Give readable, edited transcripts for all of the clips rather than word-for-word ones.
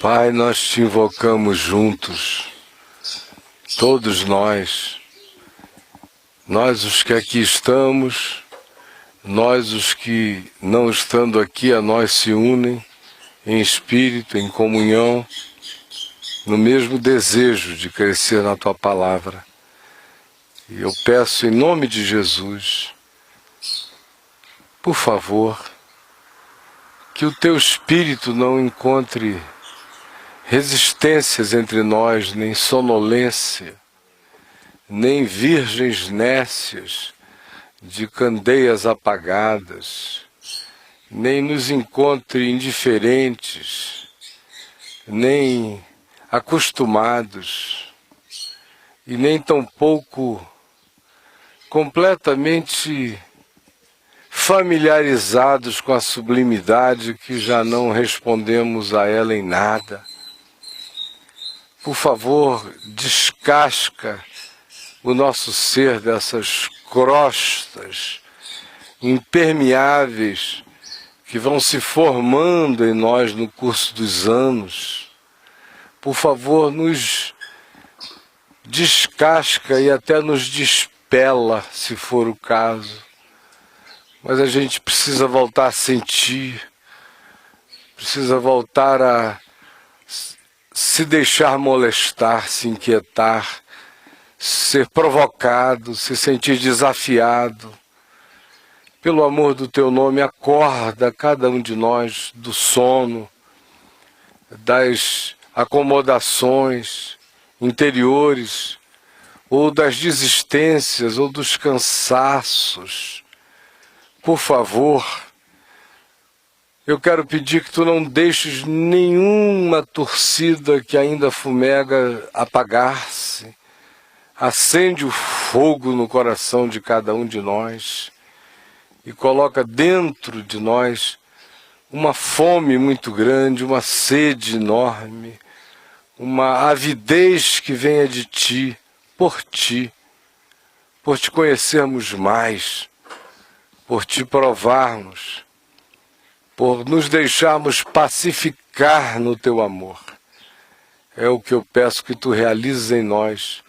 Pai, nós te invocamos juntos, todos nós os que aqui estamos, nós os que não estando aqui a nós se unem em espírito, em comunhão, no mesmo desejo de crescer na Tua Palavra. E eu peço em nome de Jesus, por favor, que o Teu Espírito não encontre resistências entre nós, nem sonolência, nem virgens nécias de candeias apagadas, nem nos encontre indiferentes, nem acostumados, e nem tampouco completamente familiarizados com a sublimidade que já não respondemos a ela em nada. Por favor, descasca o nosso ser dessas crostas impermeáveis que vão se formando em nós no curso dos anos. Por favor, nos descasca e até nos despela, se for o caso. Mas a gente precisa voltar a sentir, precisa voltar a se deixar molestar, se inquietar, ser provocado, se sentir desafiado. Pelo amor do Teu nome, acorda cada um de nós do sono, das acomodações interiores, ou das desistências, ou dos cansaços. Por favor, eu quero pedir que Tu não deixes nenhuma torcida que ainda fumega apagar-se. Acende o fogo no coração de cada um de nós e coloca dentro de nós uma fome muito grande, uma sede enorme, uma avidez que venha de Ti, por Te conhecermos mais, por Te provarmos, por nos deixarmos pacificar no Teu amor. É o que eu peço que Tu realizes em nós,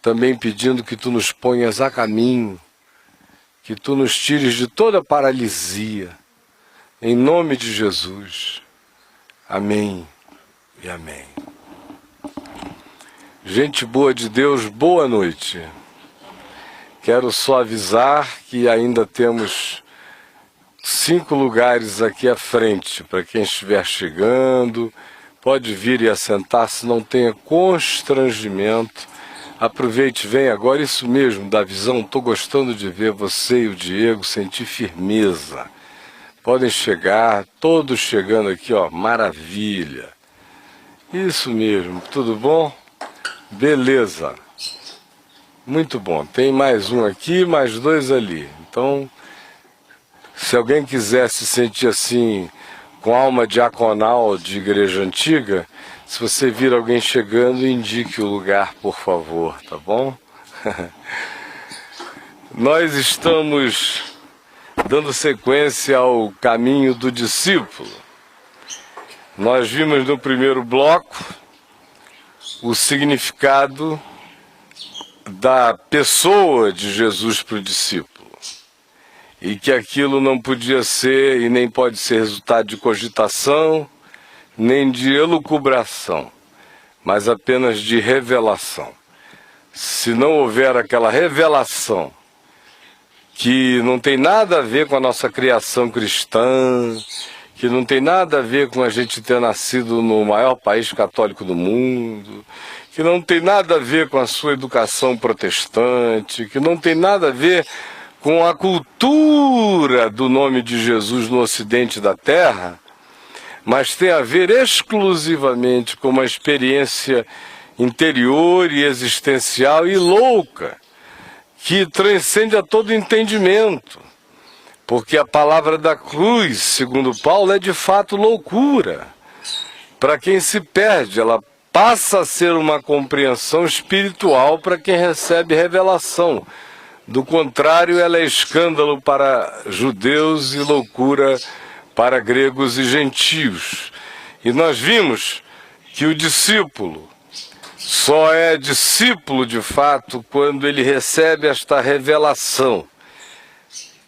também pedindo que Tu nos ponhas a caminho, que Tu nos tires de toda paralisia, em nome de Jesus. Amém e amém. Gente boa de Deus, boa noite. Quero só avisar que ainda temos 5 lugares aqui à frente, para quem estiver chegando, pode vir e assentar-se, não tenha constrangimento. Aproveite, vem agora, isso mesmo, da visão, estou gostando de ver você e o Diego, sentir firmeza. Podem chegar, todos chegando aqui, ó, maravilha. Isso mesmo, tudo bom? Beleza. Muito bom, tem mais um aqui, mais 2 ali. Então, se alguém quiser se sentir assim, com alma diaconal de igreja antiga, se você vir alguém chegando, indique o lugar, por favor, tá bom? Nós estamos dando sequência ao caminho do discípulo. Nós vimos no primeiro bloco o significado da pessoa de Jesus para o discípulo. E que aquilo não podia ser e nem pode ser resultado de cogitação, nem de elucubração, mas apenas de revelação. Se não houver aquela revelação, que não tem nada a ver com a nossa criação cristã, que não tem nada a ver com a gente ter nascido no maior país católico do mundo, que não tem nada a ver com a sua educação protestante, que não tem nada a ver com a cultura do nome de Jesus no ocidente da terra, mas tem a ver exclusivamente com uma experiência interior e existencial e louca, que transcende a todo entendimento, porque a palavra da cruz, segundo Paulo, é de fato loucura. Para quem se perde, ela passa a ser uma compreensão espiritual para quem recebe revelação. Do contrário, ela é escândalo para judeus e loucura para gregos e gentios. E nós vimos que o discípulo só é discípulo de fato quando ele recebe esta revelação,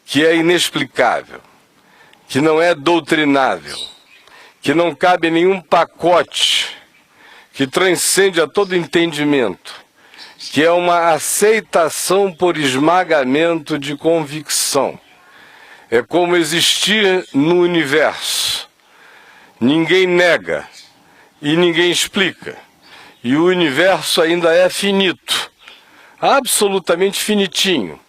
que é inexplicável, que não é doutrinável, que não cabe em nenhum pacote, que transcende a todo entendimento, que é uma aceitação por esmagamento de convicção. É como existir no universo. Ninguém nega e ninguém explica. E o universo ainda é finito, absolutamente finitinho.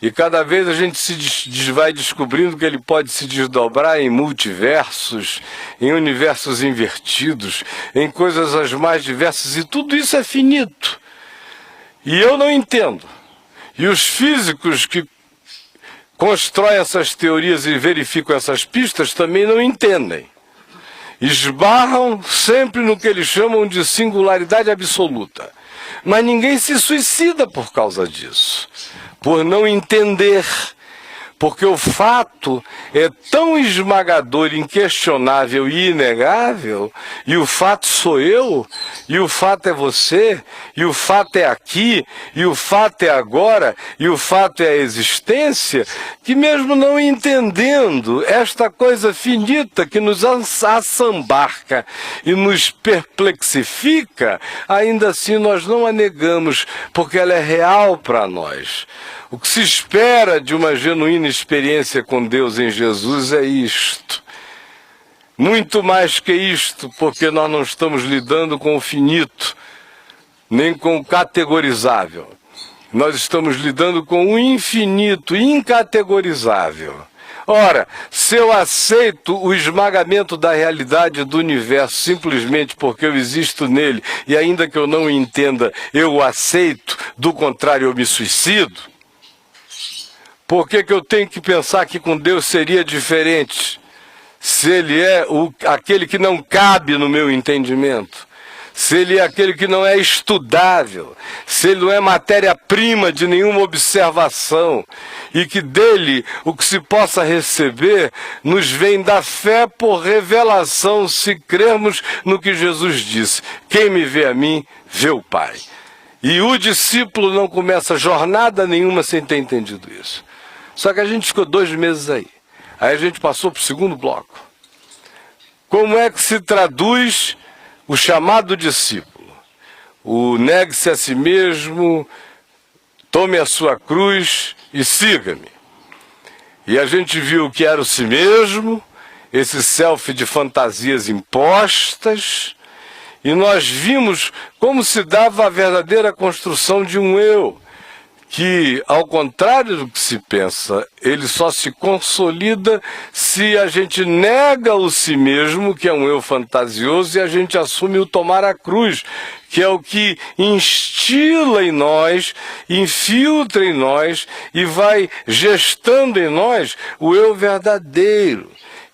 E cada vez a gente vai descobrindo que ele pode se desdobrar em multiversos, em universos invertidos, em coisas as mais diversas, e tudo isso é finito. E eu não entendo. E os físicos que constroem essas teorias e verificam essas pistas também não entendem. Esbarram sempre no que eles chamam de singularidade absoluta. Mas ninguém se suicida por causa disso, por não entender, porque o fato é tão esmagador, inquestionável e inegável, e o fato sou eu, e o fato é você, e o fato é aqui, e o fato é agora, e o fato é a existência, que mesmo não entendendo esta coisa finita que nos assambarca e nos perplexifica, ainda assim nós não a negamos, porque ela é real para nós. O que se espera de uma genuína experiência com Deus em Jesus é isto. Muito mais que isto, porque nós não estamos lidando com o finito, nem com o categorizável. Nós estamos lidando com o infinito, incategorizável. Ora, se eu aceito o esmagamento da realidade do universo simplesmente porque eu existo nele, e ainda que eu não entenda, eu o aceito, do contrário eu me suicido, por que eu tenho que pensar que com Deus seria diferente, se Ele é aquele que não cabe no meu entendimento? Se Ele é aquele que não é estudável, se Ele não é matéria-prima de nenhuma observação, e que dele o que se possa receber nos vem da fé por revelação, se crermos no que Jesus disse: quem me vê a mim, vê o Pai. E o discípulo não começa jornada nenhuma sem ter entendido isso. Só que a gente ficou 2 meses aí. Aí a gente passou para o segundo bloco. Como é que se traduz o chamado discípulo? O negue-se a si mesmo, tome a sua cruz e siga-me. E a gente viu que era o si mesmo, esse selfie de fantasias impostas, e nós vimos como se dava a verdadeira construção de um eu, que, ao contrário do que se pensa, ele só se consolida se a gente nega o si mesmo, que é um eu fantasioso, e a gente assume o tomar a cruz, que é o que instila em nós, infiltra em nós e vai gestando em nós o eu verdadeiro,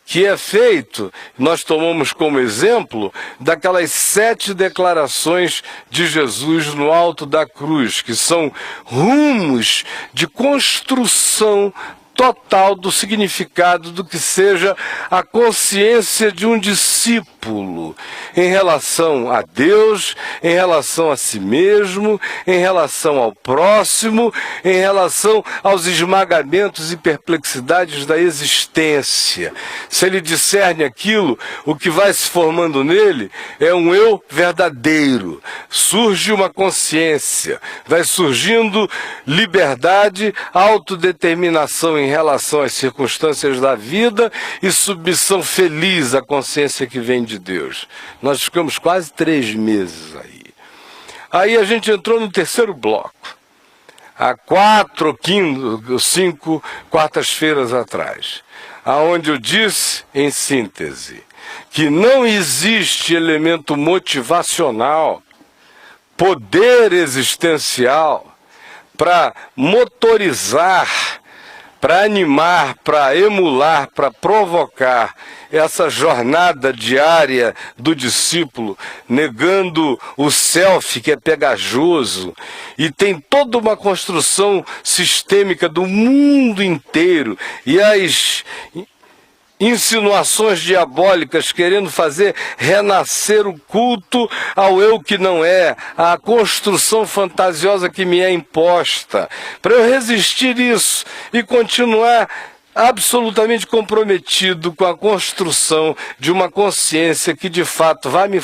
que é feito, nós tomamos como exemplo, daquelas 7 declarações de Jesus no alto da cruz, que são rumos de construção total do significado do que seja a consciência de um discípulo em relação a Deus, em relação a si mesmo, em relação ao próximo, em relação aos esmagamentos e perplexidades da existência. Se ele discerne aquilo, o que vai se formando nele é um eu verdadeiro. Surge uma consciência, vai surgindo liberdade, autodeterminação em relação às circunstâncias da vida e submissão feliz à consciência que vem de Deus. Nós ficamos quase 3 meses aí. Aí a gente entrou no terceiro bloco. Há 4 ou 5 quartas-feiras atrás, aonde eu disse, em síntese, que não existe elemento motivacional, poder existencial, para motorizar, para animar, para emular, para provocar essa jornada diária do discípulo, negando o self, que é pegajoso, e tem toda uma construção sistêmica do mundo inteiro, e as insinuações diabólicas, querendo fazer renascer o culto ao eu que não é, à construção fantasiosa que me é imposta. Para eu resistir isso e continuar absolutamente comprometido com a construção de uma consciência que de fato vai me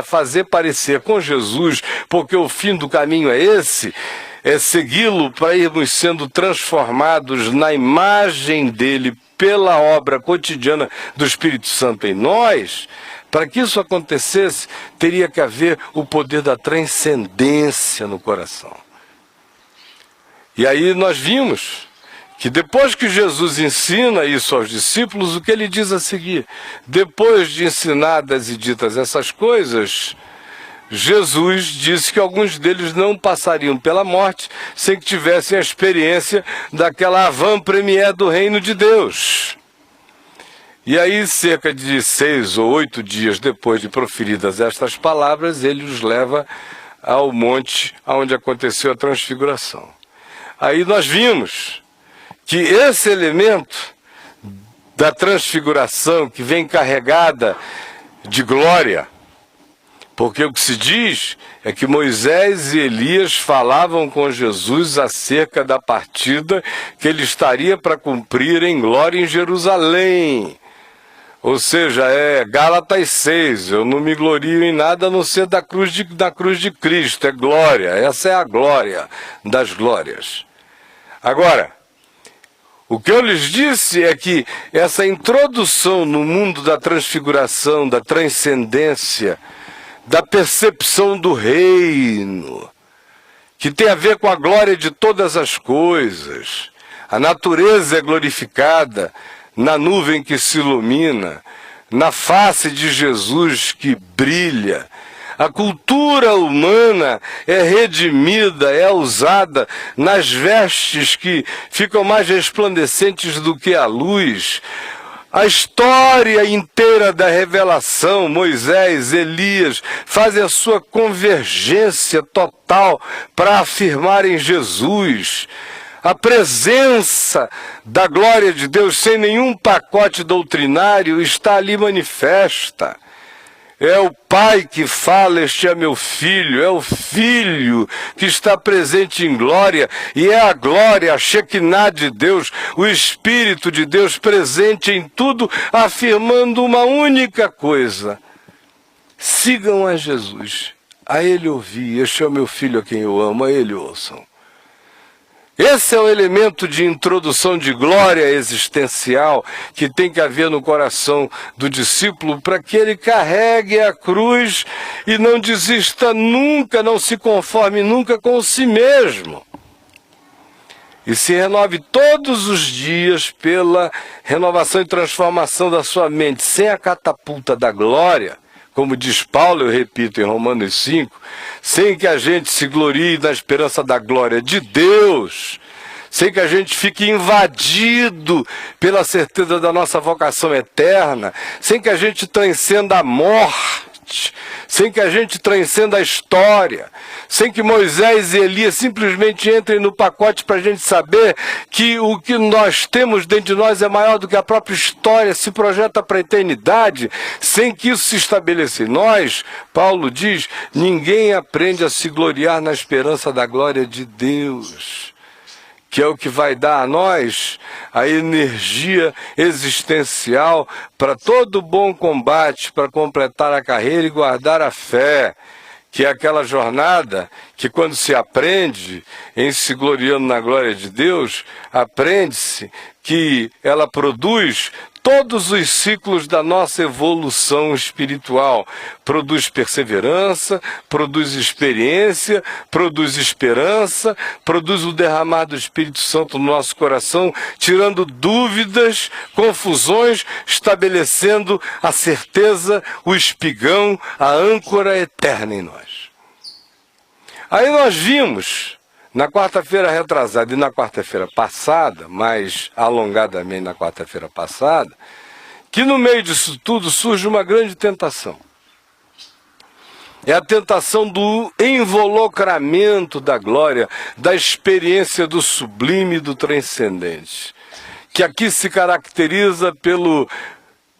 fazer parecer com Jesus, porque o fim do caminho é esse, é segui-lo para irmos sendo transformados na imagem dele pela obra cotidiana do Espírito Santo em nós. Para que isso acontecesse, teria que haver o poder da transcendência no coração. E aí nós vimos que depois que Jesus ensina isso aos discípulos, o que ele diz a seguir? Depois de ensinadas e ditas essas coisas, Jesus disse que alguns deles não passariam pela morte sem que tivessem a experiência daquela avant-première do reino de Deus. E aí, cerca de 6 ou 8 dias depois de proferidas estas palavras, ele os leva ao monte onde aconteceu a transfiguração. Aí nós vimos que esse elemento da transfiguração, que vem carregada de glória, porque o que se diz é que Moisés e Elias falavam com Jesus acerca da partida que ele estaria para cumprir em glória em Jerusalém. Ou seja, é Gálatas 6, eu não me glorio em nada a não ser da cruz de Cristo, é glória, essa é a glória das glórias. Agora, o que eu lhes disse é que essa introdução no mundo da transfiguração, da transcendência, da percepção do reino, que tem a ver com a glória de todas as coisas. A natureza é glorificada na nuvem que se ilumina, na face de Jesus que brilha. A cultura humana é redimida, é usada nas vestes que ficam mais resplandecentes do que a luz. A história inteira da revelação, Moisés, Elias, fazem a sua convergência total para afirmar em Jesus. A presença da glória de Deus, sem nenhum pacote doutrinário, está ali manifesta. É o Pai que fala, este é meu Filho, é o Filho que está presente em glória, e é a glória, a Shekinah de Deus, o Espírito de Deus presente em tudo, afirmando uma única coisa: sigam a Jesus, a Ele ouvi, este é o meu Filho a quem eu amo, a Ele ouçam. Esse é o elemento de introdução de glória existencial que tem que haver no coração do discípulo para que ele carregue a cruz e não desista nunca, não se conforme nunca com si mesmo. E se renove todos os dias pela renovação e transformação da sua mente, sem a catapulta da glória, como diz Paulo, eu repito, em Romanos 5, sem que a gente se glorie na esperança da glória de Deus, sem que a gente fique invadido pela certeza da nossa vocação eterna, sem que a gente transcenda a morte, sem que a gente transcenda a história, sem que Moisés e Elias simplesmente entrem no pacote para a gente saber que o que nós temos dentro de nós é maior do que a própria história, se projeta para a eternidade, sem que isso se estabeleça em nós. Paulo diz, ninguém aprende a se gloriar na esperança da glória de Deus, que é o que vai dar a nós a energia existencial para todo bom combate, para completar a carreira e guardar a fé, que é aquela jornada que, quando se aprende em se gloriando na glória de Deus, aprende-se que ela produz todos os ciclos da nossa evolução espiritual. Produz perseverança, produz experiência, produz esperança, produz o derramar do Espírito Santo no nosso coração, tirando dúvidas, confusões, estabelecendo a certeza, o espigão, a âncora eterna em nós. Aí nós vimos, na quarta-feira retrasada e na quarta-feira passada, mais alongadamente na quarta-feira passada, que no meio disso tudo surge uma grande tentação. É a tentação do involucramento da glória, da experiência do sublime e do transcendente, que aqui se caracteriza pelo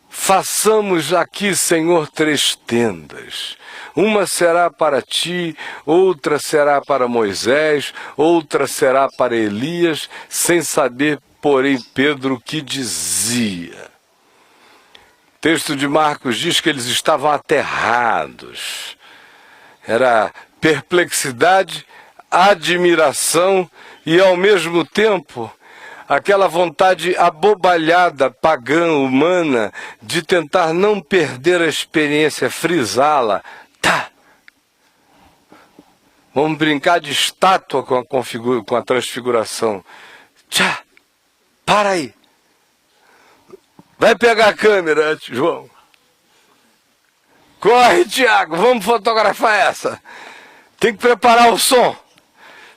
façamos aqui, Senhor, 3 tendas. Uma será para ti, outra será para Moisés, outra será para Elias, sem saber, porém, Pedro o que dizia. O texto de Marcos diz que eles estavam aterrados. Era perplexidade, admiração e, ao mesmo tempo, aquela vontade abobalhada, pagã, humana, de tentar não perder a experiência, frisá-la. Tá! Vamos brincar de estátua com a transfiguração. Tchá! Para aí! Vai pegar a câmera, João. Corre, Tiago, vamos fotografar essa. Tem que preparar o som.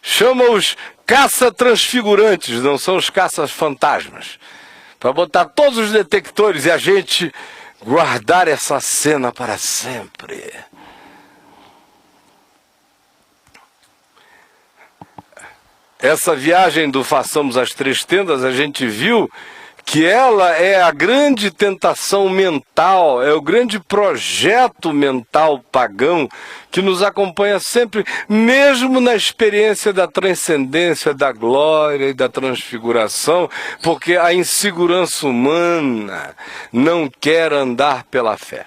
Chama os caça-transfigurantes, não são os caça-fantasmas. Para botar todos os detectores e a gente guardar essa cena para sempre. Essa viagem do Façamos as 3 tendas, a gente viu que ela é a grande tentação mental, é o grande projeto mental pagão que nos acompanha sempre, mesmo na experiência da transcendência, da glória e da transfiguração, porque a insegurança humana não quer andar pela fé.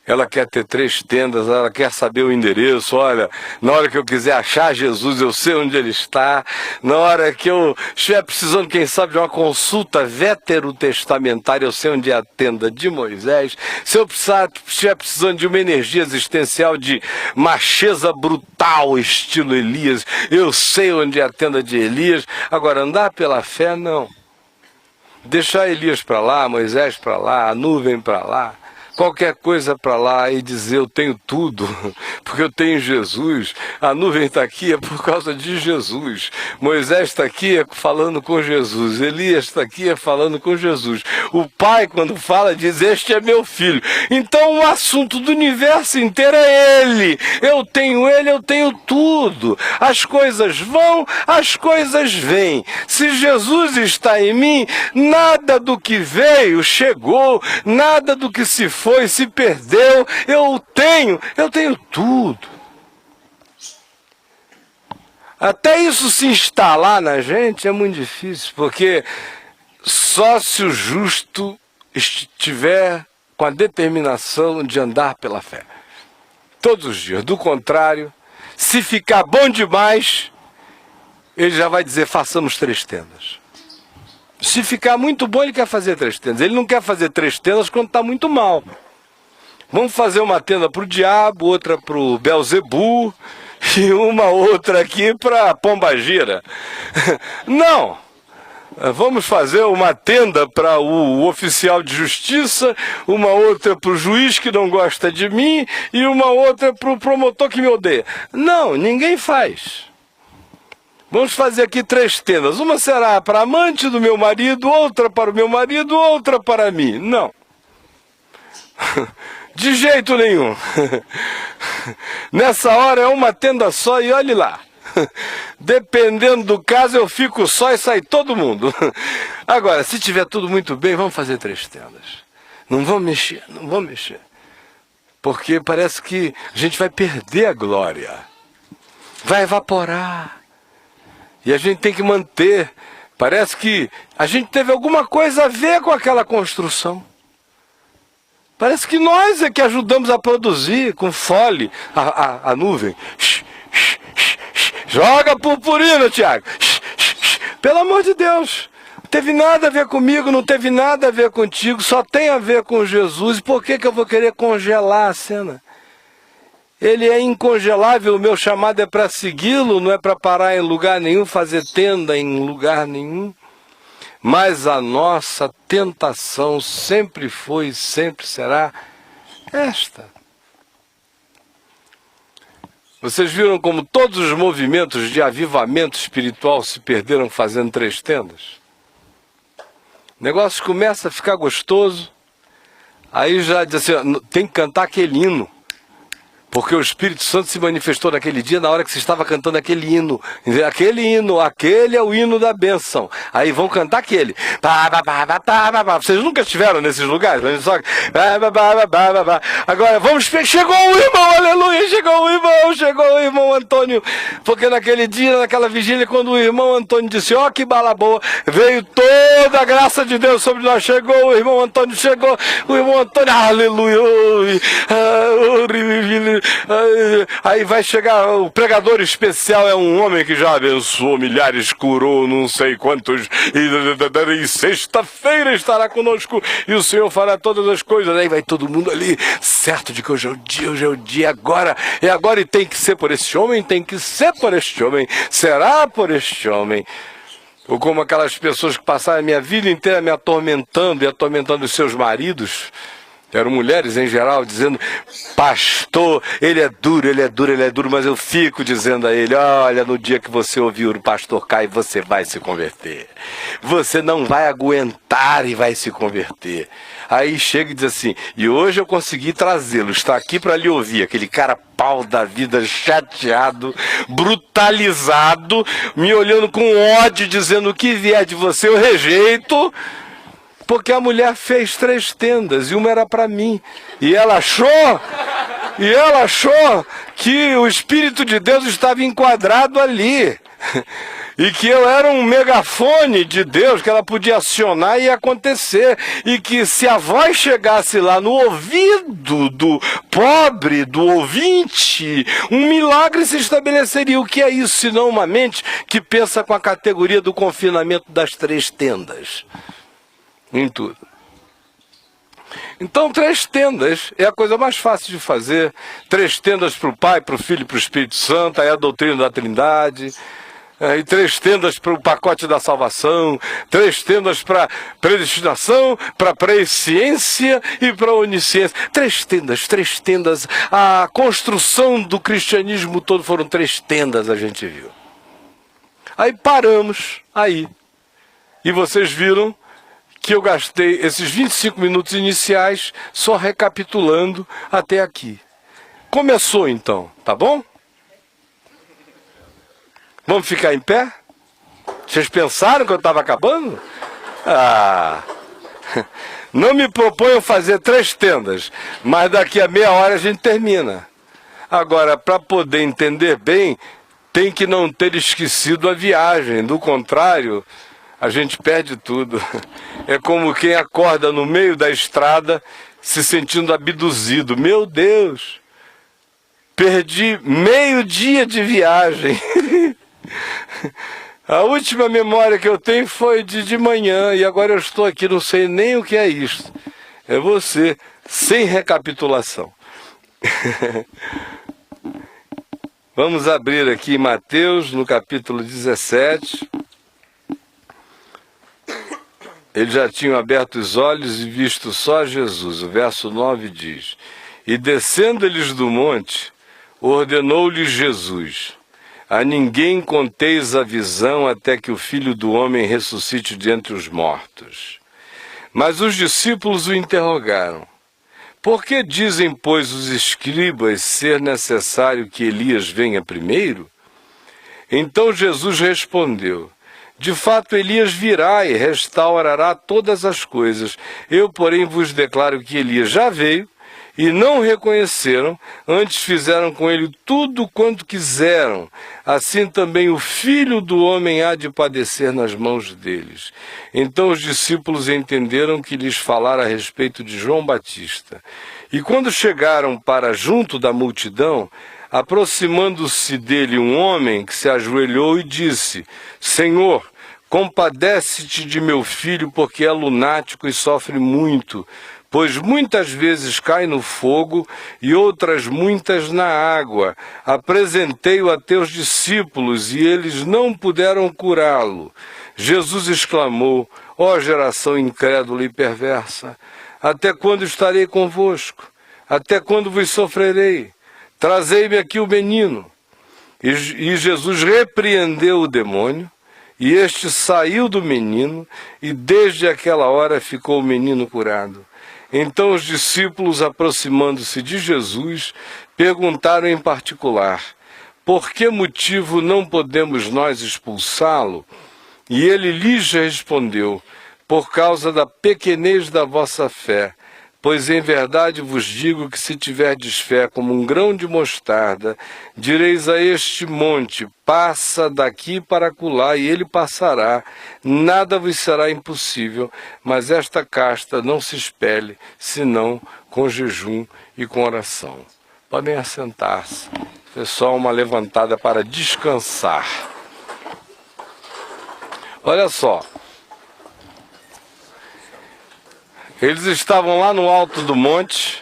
Ela quer ter 3 tendas, ela quer saber o endereço. Olha, na hora que eu quiser achar Jesus, eu sei onde ele está. Na hora que eu estiver precisando, quem sabe, de uma consulta veterotestamentária, eu sei onde é a tenda de Moisés. Se eu estiver precisando de uma energia existencial de macheza brutal, estilo Elias, eu sei onde é a tenda de Elias. Agora, andar pela fé, não. Deixar Elias para lá, Moisés para lá, a nuvem para lá. Qualquer coisa para lá e dizer eu tenho tudo, porque eu tenho Jesus. A nuvem está aqui é por causa de Jesus. Moisés está aqui é falando com Jesus. Elias está aqui é falando com Jesus. O Pai, quando fala, diz, este é meu filho. Então o assunto do universo inteiro é Ele. Eu tenho tudo. As coisas vão, as coisas vêm. Se Jesus está em mim, nada do que veio chegou, nada do que se foi, se perdeu, eu tenho tudo. Até isso se instalar na gente é muito difícil, porque só se o justo estiver com a determinação de andar pela fé. Todos os dias. Do contrário, se ficar bom demais, ele já vai dizer, façamos 3 tendas. Se ficar muito bom, ele quer fazer 3 tendas. Ele não quer fazer 3 tendas quando está muito mal. Vamos fazer uma tenda para o diabo, outra para o Belzebu e uma outra aqui para a Pombagira. Não! Vamos fazer uma tenda para o oficial de justiça, uma outra para o juiz que não gosta de mim e uma outra para o promotor que me odeia. Não, ninguém faz. Vamos fazer aqui 3 tendas. Uma será para a amante do meu marido, outra para o meu marido, outra para mim. Não. De jeito nenhum. Nessa hora é uma tenda só e olhe lá. Dependendo do caso, eu fico só e sai todo mundo. Agora, se tiver tudo muito bem, vamos fazer 3 tendas. Não vamos mexer, não vamos mexer. Porque parece que a gente vai perder a glória. Vai evaporar. E a gente tem que manter. Parece que a gente teve alguma coisa a ver com aquela construção. Parece que nós é que ajudamos a produzir com fole a nuvem. Joga purpurina, Tiago. Pelo amor de Deus. Não teve nada a ver comigo, não teve nada a ver contigo, só tem a ver com Jesus. Por que eu vou querer congelar a cena? Ele é incongelável, o meu chamado é para segui-lo, não é para parar em lugar nenhum, fazer tenda em lugar nenhum. Mas a nossa tentação sempre foi e sempre será esta. Vocês viram como todos os movimentos de avivamento espiritual se perderam fazendo 3 tendas? O negócio começa a ficar gostoso, aí já diz assim, tem que cantar aquele hino. Porque o Espírito Santo se manifestou naquele dia, na hora que você estava cantando aquele hino. Aquele é o hino da bênção. Aí vão cantar aquele. Vocês nunca estiveram nesses lugares? Agora, chegou o irmão, aleluia, chegou o irmão Antônio. Porque naquele dia, naquela vigília, quando o irmão Antônio disse, ó, que bala boa, veio toda a graça de Deus sobre nós. Chegou, o irmão Antônio chegou, o irmão Antônio, aleluia. Aí vai chegar, o pregador especial é um homem que já abençoou milhares, curou não sei quantos, e sexta-feira estará conosco, e o Senhor fará todas as coisas. Aí vai todo mundo ali, certo de que hoje é o dia, agora, e tem que ser por esse homem, será por este homem. Ou como aquelas pessoas que passaram a minha vida inteira me atormentando e atormentando os seus maridos, eram mulheres em geral, dizendo, pastor, ele é duro, mas eu fico dizendo a ele, olha, no dia que você ouvir o pastor Caio, você vai se converter. Você não vai aguentar e vai se converter. Aí chega e diz assim, e hoje eu consegui trazê-lo, está aqui para lhe ouvir, aquele cara pau da vida, chateado, brutalizado, me olhando com ódio, dizendo, o que vier de você eu rejeito. Porque a mulher fez 3 tendas e uma era para mim. E ela achou que o Espírito de Deus estava enquadrado ali. E que eu era um megafone de Deus, que ela podia acionar e ia acontecer. E que se a voz chegasse lá no ouvido do pobre, do ouvinte, um milagre se estabeleceria. O que é isso, senão uma mente que pensa com a categoria do confinamento das 3 tendas? Em tudo. Então 3 tendas é a coisa mais fácil de fazer. 3 tendas para o Pai, para o Filho e para o Espírito Santo, aí a doutrina da Trindade. E 3 tendas para o pacote da salvação, 3 tendas para predestinação, para presciência e para onisciência. 3 tendas. A construção do cristianismo todo foram 3 tendas, a gente viu. Aí paramos aí. E vocês viram que eu gastei esses 25 minutos iniciais só recapitulando até aqui. Começou então, tá bom? Vamos ficar em pé? Vocês pensaram que eu estava acabando? Não me proponham fazer 3 tendas, mas daqui a meia hora a gente termina. Agora, para poder entender bem, tem que não ter esquecido a viagem, do contrário, a gente perde tudo. É como quem acorda no meio da estrada se sentindo abduzido. Meu Deus, perdi meio dia de viagem. A última memória que eu tenho foi de manhã e agora eu estou aqui, não sei nem o que é isso. É você, sem recapitulação. Vamos abrir aqui Mateus, no capítulo 17. Eles já tinham aberto os olhos e visto só Jesus. O verso 9 diz, e descendo eles do monte, ordenou-lhes Jesus, a ninguém conteis a visão até que o Filho do Homem ressuscite de entre os mortos. Mas os discípulos o interrogaram, por que dizem, pois, os escribas ser necessário que Elias venha primeiro? Então Jesus respondeu, de fato, Elias virá e restaurará todas as coisas. Eu, porém, vos declaro que Elias já veio e não o reconheceram, antes fizeram com ele tudo quanto quiseram. Assim também o Filho do Homem há de padecer nas mãos deles. Então os discípulos entenderam que lhes falara a respeito de João Batista. E quando chegaram para junto da multidão, aproximando-se dele um homem que se ajoelhou e disse, Senhor, compadece-te de meu filho, porque é lunático e sofre muito, pois muitas vezes cai no fogo e outras muitas na água. Apresentei-o a teus discípulos e eles não puderam curá-lo. Jesus exclamou, ó geração incrédula e perversa, até quando estarei convosco? Até quando vos sofrerei? Trazei-me aqui o menino. E Jesus repreendeu o demônio, e este saiu do menino, e desde aquela hora ficou o menino curado. Então os discípulos, aproximando-se de Jesus, perguntaram em particular: por que motivo não podemos nós expulsá-lo? E ele lhes respondeu: por causa da pequenez da vossa fé. Pois em verdade vos digo que se tiverdes fé como um grão de mostarda, direis a este monte: passa daqui para acolá, e ele passará. Nada vos será impossível, mas esta casta não se espelhe, senão com jejum e com oração. Podem assentar-se. Foi só uma levantada para descansar. Olha só. Eles estavam lá no alto do monte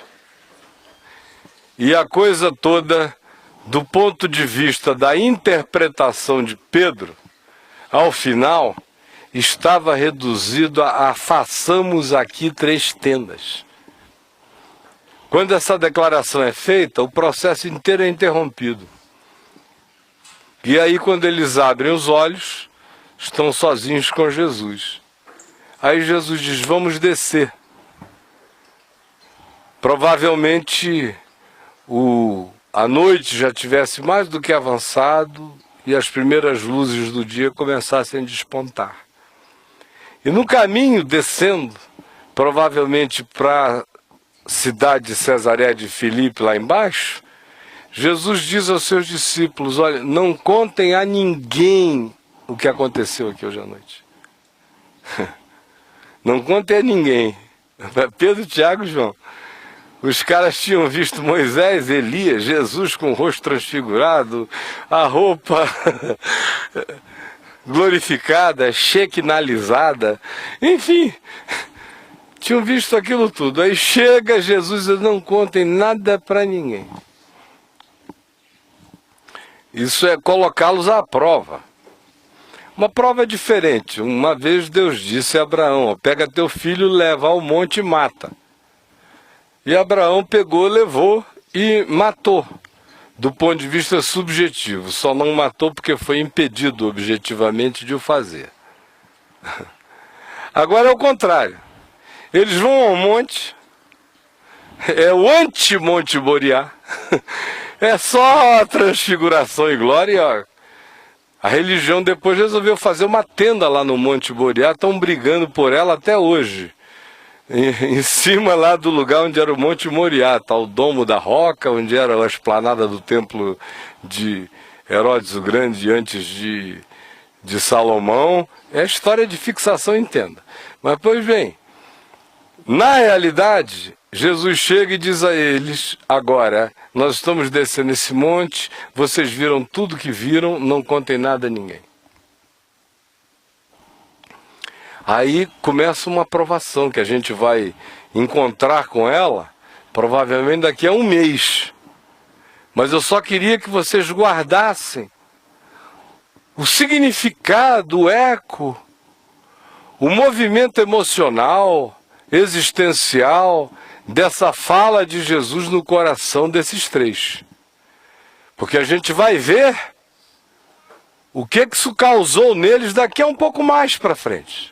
e a coisa toda, do ponto de vista da interpretação de Pedro, ao final, estava reduzido a façamos aqui 3 tendas. Quando essa declaração é feita, o processo inteiro é interrompido. E aí, quando eles abrem os olhos, estão sozinhos com Jesus. Aí Jesus diz: vamos descer. Provavelmente a noite já tivesse mais do que avançado e as primeiras luzes do dia começassem a despontar. E no caminho, descendo, provavelmente para a cidade de Cesareia de Filipe, lá embaixo, Jesus diz aos seus discípulos: olha, não contem a ninguém o que aconteceu aqui hoje à noite. Não contem a ninguém. Pedro, Tiago e João. Os caras tinham visto Moisés, Elias, Jesus com o rosto transfigurado, a roupa glorificada, shekinalizada, enfim, tinham visto aquilo tudo. Aí chega Jesus e não contem nada para ninguém. Isso é colocá-los à prova. Uma prova diferente. Uma vez Deus disse a Abraão: pega teu filho, leva ao monte e mata. E Abraão pegou, levou e matou, do ponto de vista subjetivo. Só não matou porque foi impedido objetivamente de o fazer. Agora é o contrário. Eles vão ao monte, é o anti-Monte Moriá, é só a transfiguração e glória. A religião depois resolveu fazer uma tenda lá no Monte Moriá, estão brigando por ela até hoje. Em cima lá do lugar onde era o Monte Moriá, tá o Domo da Roca, onde era a esplanada do templo de Herodes o Grande antes de Salomão. É a história de fixação em tenda. Mas, pois bem, na realidade, Jesus chega e diz a eles: agora, nós estamos descendo esse monte, vocês viram tudo que viram, não contem nada a ninguém. Aí começa uma provação que a gente vai encontrar com ela, provavelmente daqui a um mês. Mas eu só queria que vocês guardassem o significado, o eco, o movimento emocional, existencial, dessa fala de Jesus no coração desses 3. Porque a gente vai ver o que isso causou neles daqui a um pouco mais para frente.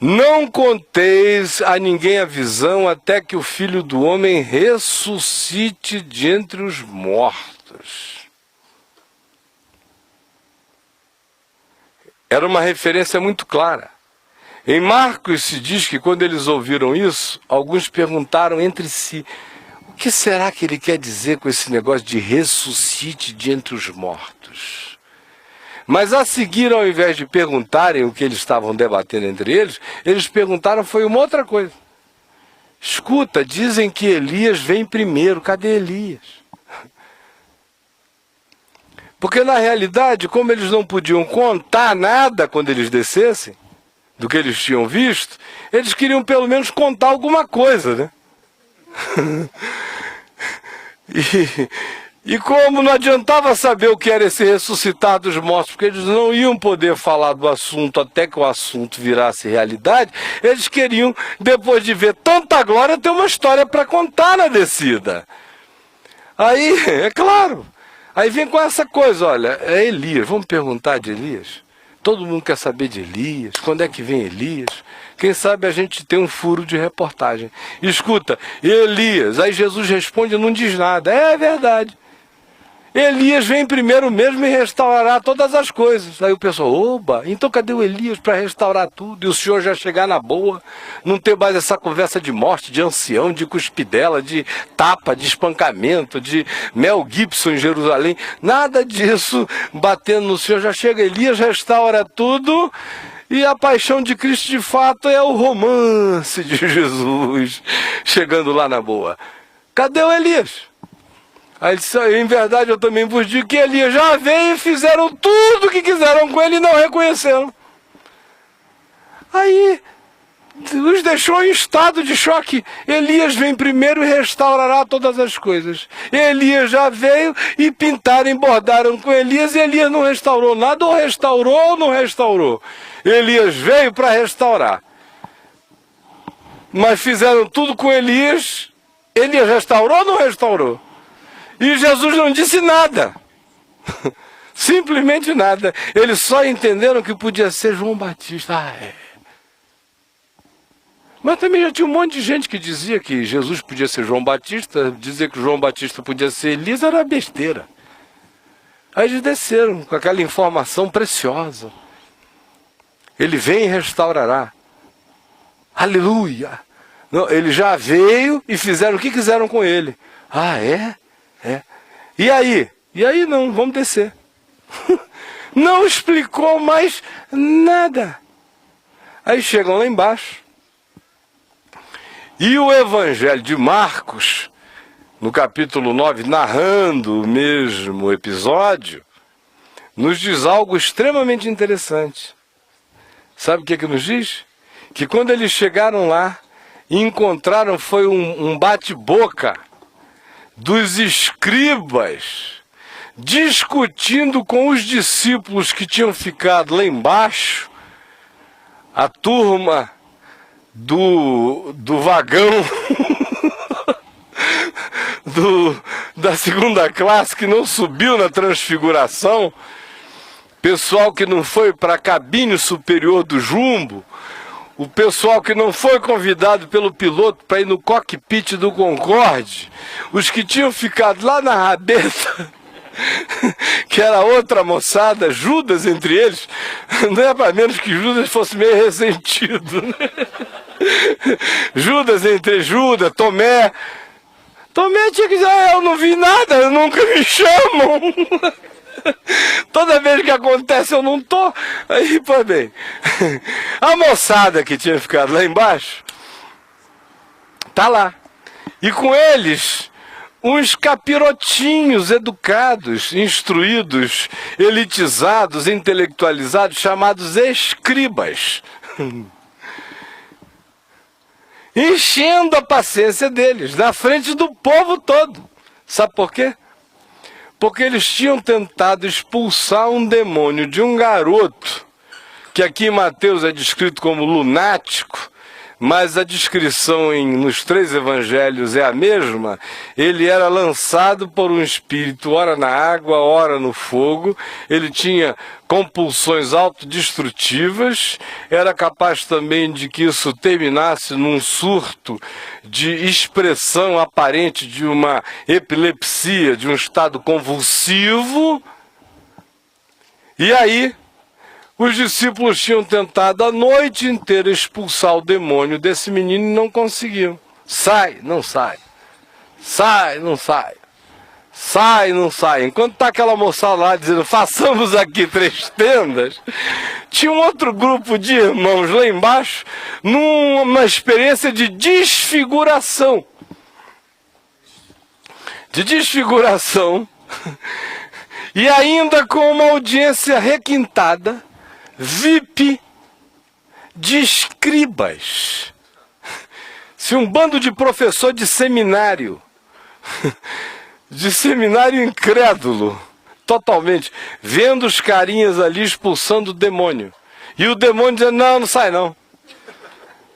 Não conteis a ninguém a visão até que o Filho do Homem ressuscite de entre os mortos. Era uma referência muito clara. Em Marcos se diz que quando eles ouviram isso, alguns perguntaram entre si: o que será que ele quer dizer com esse negócio de ressuscite de entre os mortos? Mas a seguir, ao invés de perguntarem o que eles estavam debatendo entre eles, eles perguntaram foi uma outra coisa. Escuta, dizem que Elias vem primeiro, cadê Elias? Porque na realidade, como eles não podiam contar nada quando eles descessem, do que eles tinham visto, eles queriam pelo menos contar alguma coisa, né? E como não adiantava saber o que era esse ressuscitar dos mortos, porque eles não iam poder falar do assunto até que o assunto virasse realidade, eles queriam, depois de ver tanta glória, ter uma história para contar na descida. Aí, é claro, aí vem com essa coisa: olha, é Elias, vamos perguntar de Elias? Todo mundo quer saber de Elias. Quando é que vem Elias? Quem sabe a gente tem um furo de reportagem. Escuta, Elias, aí Jesus responde e não diz nada. É verdade. Elias vem primeiro mesmo e restaurará todas as coisas. Aí o pessoal, oba, então cadê o Elias para restaurar tudo? E o senhor já chegar na boa, não ter mais essa conversa de morte, de ancião, de cuspidela, de tapa, de espancamento, de Mel Gibson em Jerusalém. Nada disso batendo no senhor. Já chega Elias, restaura tudo. E a paixão de Cristo, de fato, é o romance de Jesus chegando lá na boa. Cadê o Elias? Aí ele disse, em verdade eu também vos digo que Elias já veio e fizeram tudo o que quiseram com ele e não reconheceram. Aí os deixou em estado de choque. Elias vem primeiro e restaurará todas as coisas. Elias já veio e pintaram e bordaram com Elias e Elias não restaurou nada, ou restaurou ou não restaurou. Elias veio para restaurar. Mas fizeram tudo com Elias. Elias restaurou ou não restaurou? E Jesus não disse nada. Simplesmente nada. Eles só entenderam que podia ser João Batista. Mas também já tinha um monte de gente que dizia que Jesus podia ser João Batista. Dizer que João Batista podia ser Elias era besteira. Aí eles desceram com aquela informação preciosa. Ele vem e restaurará. Aleluia! Não, ele já veio e fizeram o que quiseram com ele. É? É. E aí? E aí não, vamos descer. Não explicou mais nada. Aí chegam lá embaixo. E o Evangelho de Marcos, no capítulo 9, narrando o mesmo episódio, nos diz algo extremamente interessante. Sabe o que nos diz? Que quando eles chegaram lá, encontraram foi um bate-boca dos escribas discutindo com os discípulos que tinham ficado lá embaixo, a turma do vagão da segunda classe que não subiu na transfiguração, pessoal que não foi para a cabine superior do jumbo, o pessoal que não foi convidado pelo piloto para ir no cockpit do Concorde, os que tinham ficado lá na rabeta, que era outra moçada, Judas entre eles, não é para menos que Judas fosse meio ressentido, né? Judas entre Judas, Tomé tinha que dizer, eu não vi nada, nunca me chamam. Toda vez que acontece eu não tô. Aí, pô, bem, a moçada que tinha ficado lá embaixo tá lá. E com eles uns capirotinhos educados, instruídos, elitizados, intelectualizados, chamados escribas. Enchendo a paciência deles, na frente do povo todo. Sabe por quê? Porque eles tinham tentado expulsar um demônio de um garoto, que aqui em Mateus é descrito como lunático, mas a descrição nos três evangelhos é a mesma. Ele era lançado por um espírito, ora na água, ora no fogo. Ele tinha compulsões autodestrutivas, era capaz também de que isso terminasse num surto de expressão aparente de uma epilepsia, de um estado convulsivo. E aí, os discípulos tinham tentado a noite inteira expulsar o demônio desse menino e não conseguiam. Sai, não sai. Sai, não sai. Sai, não sai. Enquanto está aquela moçada lá dizendo, façamos aqui 3 tendas, tinha um outro grupo de irmãos lá embaixo, numa experiência de desfiguração. De desfiguração. E ainda com uma audiência requintada, VIP, de escribas. Se um bando de professor de seminário incrédulo, totalmente, vendo os carinhas ali expulsando o demônio. E o demônio dizendo, não sai não.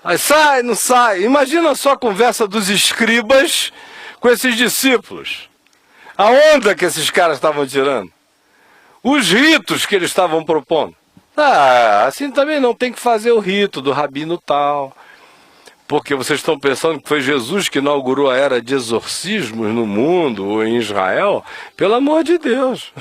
Aí sai, não sai. Imagina só a conversa dos escribas com esses discípulos. A onda que esses caras estavam tirando. Os ritos que eles estavam propondo. Ah, assim também não tem que fazer o rito do rabino tal. Porque vocês estão pensando que foi Jesus que inaugurou a era de exorcismos no mundo ou em Israel? Pelo amor de Deus!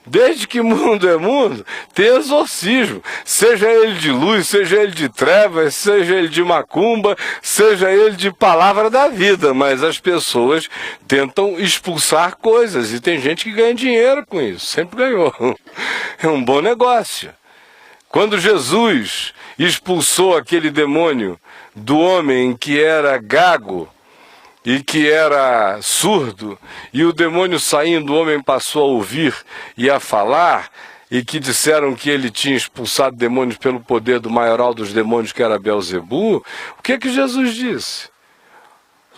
Desde que mundo é mundo, tem exorcismo. Seja ele de luz, seja ele de trevas, seja ele de macumba, seja ele de palavra da vida. Mas as pessoas tentam expulsar coisas e tem gente que ganha dinheiro com isso. Sempre ganhou. É um bom negócio. Quando Jesus expulsou aquele demônio do homem que era gago e que era surdo, e o demônio saindo, o homem passou a ouvir e a falar, e que disseram que ele tinha expulsado demônios pelo poder do maioral dos demônios, que era Belzebu, o que Jesus disse?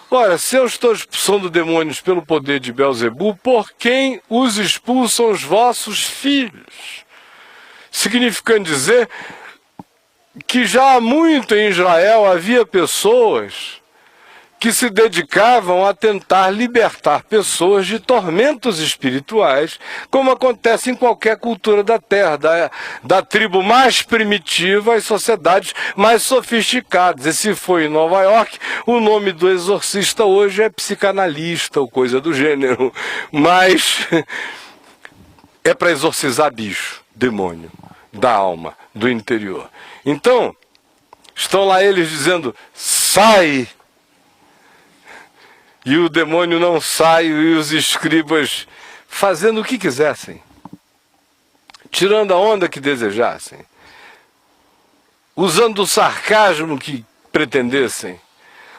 Ora, se eu estou expulsando demônios pelo poder de Belzebu, por quem os expulsam os vossos filhos? Significando dizer que já há muito em Israel havia pessoas que se dedicavam a tentar libertar pessoas de tormentos espirituais, como acontece em qualquer cultura da terra, da tribo mais primitiva às sociedades mais sofisticadas. E se foi em Nova York, o nome do exorcista hoje é psicanalista ou coisa do gênero, mas é para exorcizar bicho, demônio, da alma, do interior. Então, estão lá eles dizendo, sai! E o demônio não sai, e os escribas fazendo o que quisessem, tirando a onda que desejassem, usando o sarcasmo que pretendessem.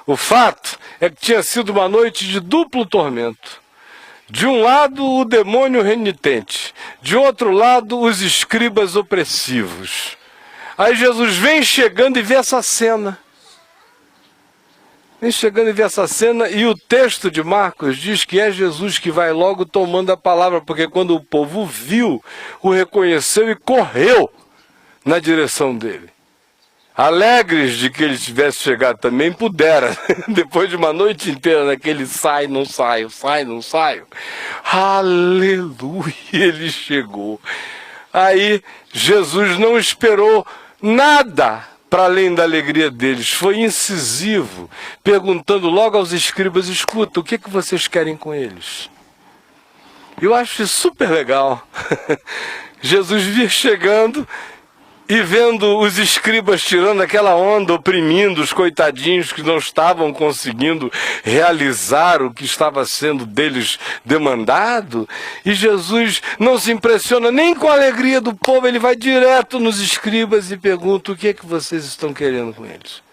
O fato é que tinha sido uma noite de duplo tormento. De um lado, o demônio renitente, de outro lado, os escribas opressivos. Aí Jesus vem chegando e vê essa cena. Vem chegando e vê essa cena, e o texto de Marcos diz que é Jesus que vai logo tomando a palavra, porque quando o povo viu, o reconheceu e correu na direção dele. Alegres de que ele tivesse chegado também, pudera, depois de uma noite inteira naquele sai, não saio, sai, não saio. Aleluia, ele chegou. Aí Jesus não esperou nada para além da alegria deles, foi incisivo, perguntando logo aos escribas, escuta, o que vocês querem com eles? Eu acho isso super legal. Jesus vir chegando e vendo os escribas tirando aquela onda, oprimindo os coitadinhos que não estavam conseguindo realizar o que estava sendo deles demandado, e Jesus não se impressiona nem com a alegria do povo, ele vai direto nos escribas e pergunta, o que é que vocês estão querendo com eles?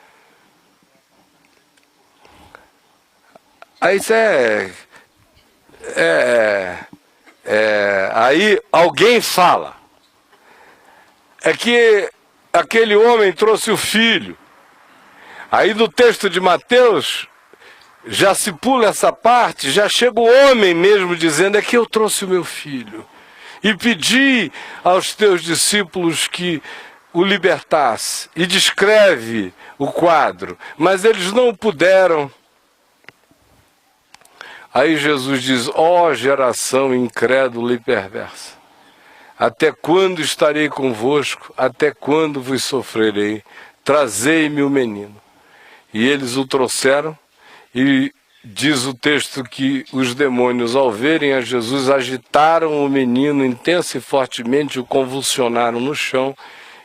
Aí isso aí alguém fala, é que aquele homem trouxe o filho. Aí no texto de Mateus, já se pula essa parte, já chega o homem mesmo dizendo, é que eu trouxe o meu filho. E pedi aos teus discípulos que o libertasse. E descreve o quadro, mas eles não puderam. Aí Jesus diz, ó geração incrédula e perversa. Até quando estarei convosco? Até quando vos sofrerei? Trazei-me o menino. E eles o trouxeram, e diz o texto que os demônios, ao verem a Jesus, agitaram o menino intensa e fortemente, o convulsionaram no chão,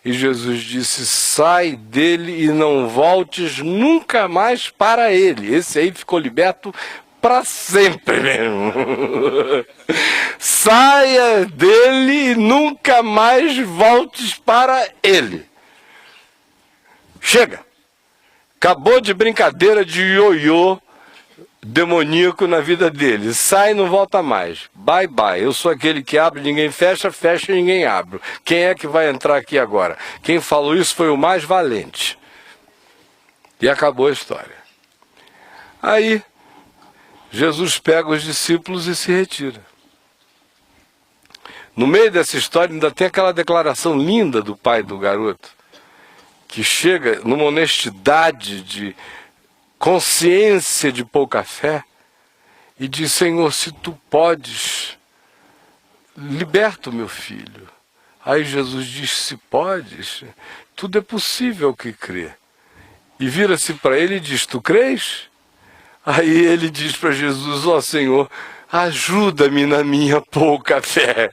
e Jesus disse, sai dele e não voltes nunca mais para ele. Esse aí ficou liberto para sempre mesmo. Saia dele e nunca mais voltes para ele. Chega. Acabou de brincadeira de ioiô demoníaco na vida dele. Sai e não volta mais. Bye bye. Eu sou aquele que abre, ninguém fecha, fecha e ninguém abre. Quem é que vai entrar aqui agora? Quem falou isso foi o mais valente. E acabou a história. Aí Jesus pega os discípulos e se retira. No meio dessa história ainda tem aquela declaração linda do pai do garoto, que chega numa honestidade de consciência de pouca fé e diz, Senhor, se tu podes, liberta o meu filho. Aí Jesus diz, se podes, tudo é possível ao que crê. E vira-se para ele e diz, tu crês? Aí ele diz para Jesus, ó Senhor, ajuda-me na minha pouca fé.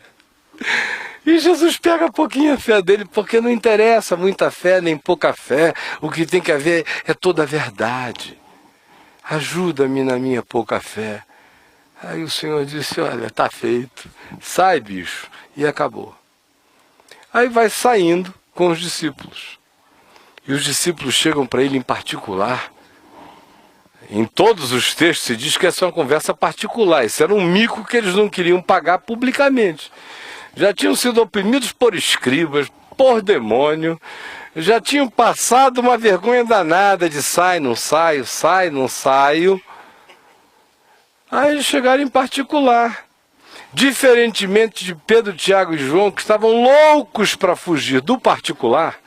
E Jesus pega a pouquinha fé dele, porque não interessa muita fé nem pouca fé. O que tem que haver é toda a verdade. Ajuda-me na minha pouca fé. Aí o Senhor disse, olha, tá feito. Sai, bicho. E acabou. Aí vai saindo com os discípulos. E os discípulos chegam para ele em particular. Em todos os textos se diz que essa é uma conversa particular. Isso era um mico que eles não queriam pagar publicamente. Já tinham sido oprimidos por escribas, por demônio, já tinham passado uma vergonha danada de sai, não saio, sai, não saio. Aí eles chegaram em particular. Diferentemente de Pedro, Tiago e João, que estavam loucos para fugir do particular,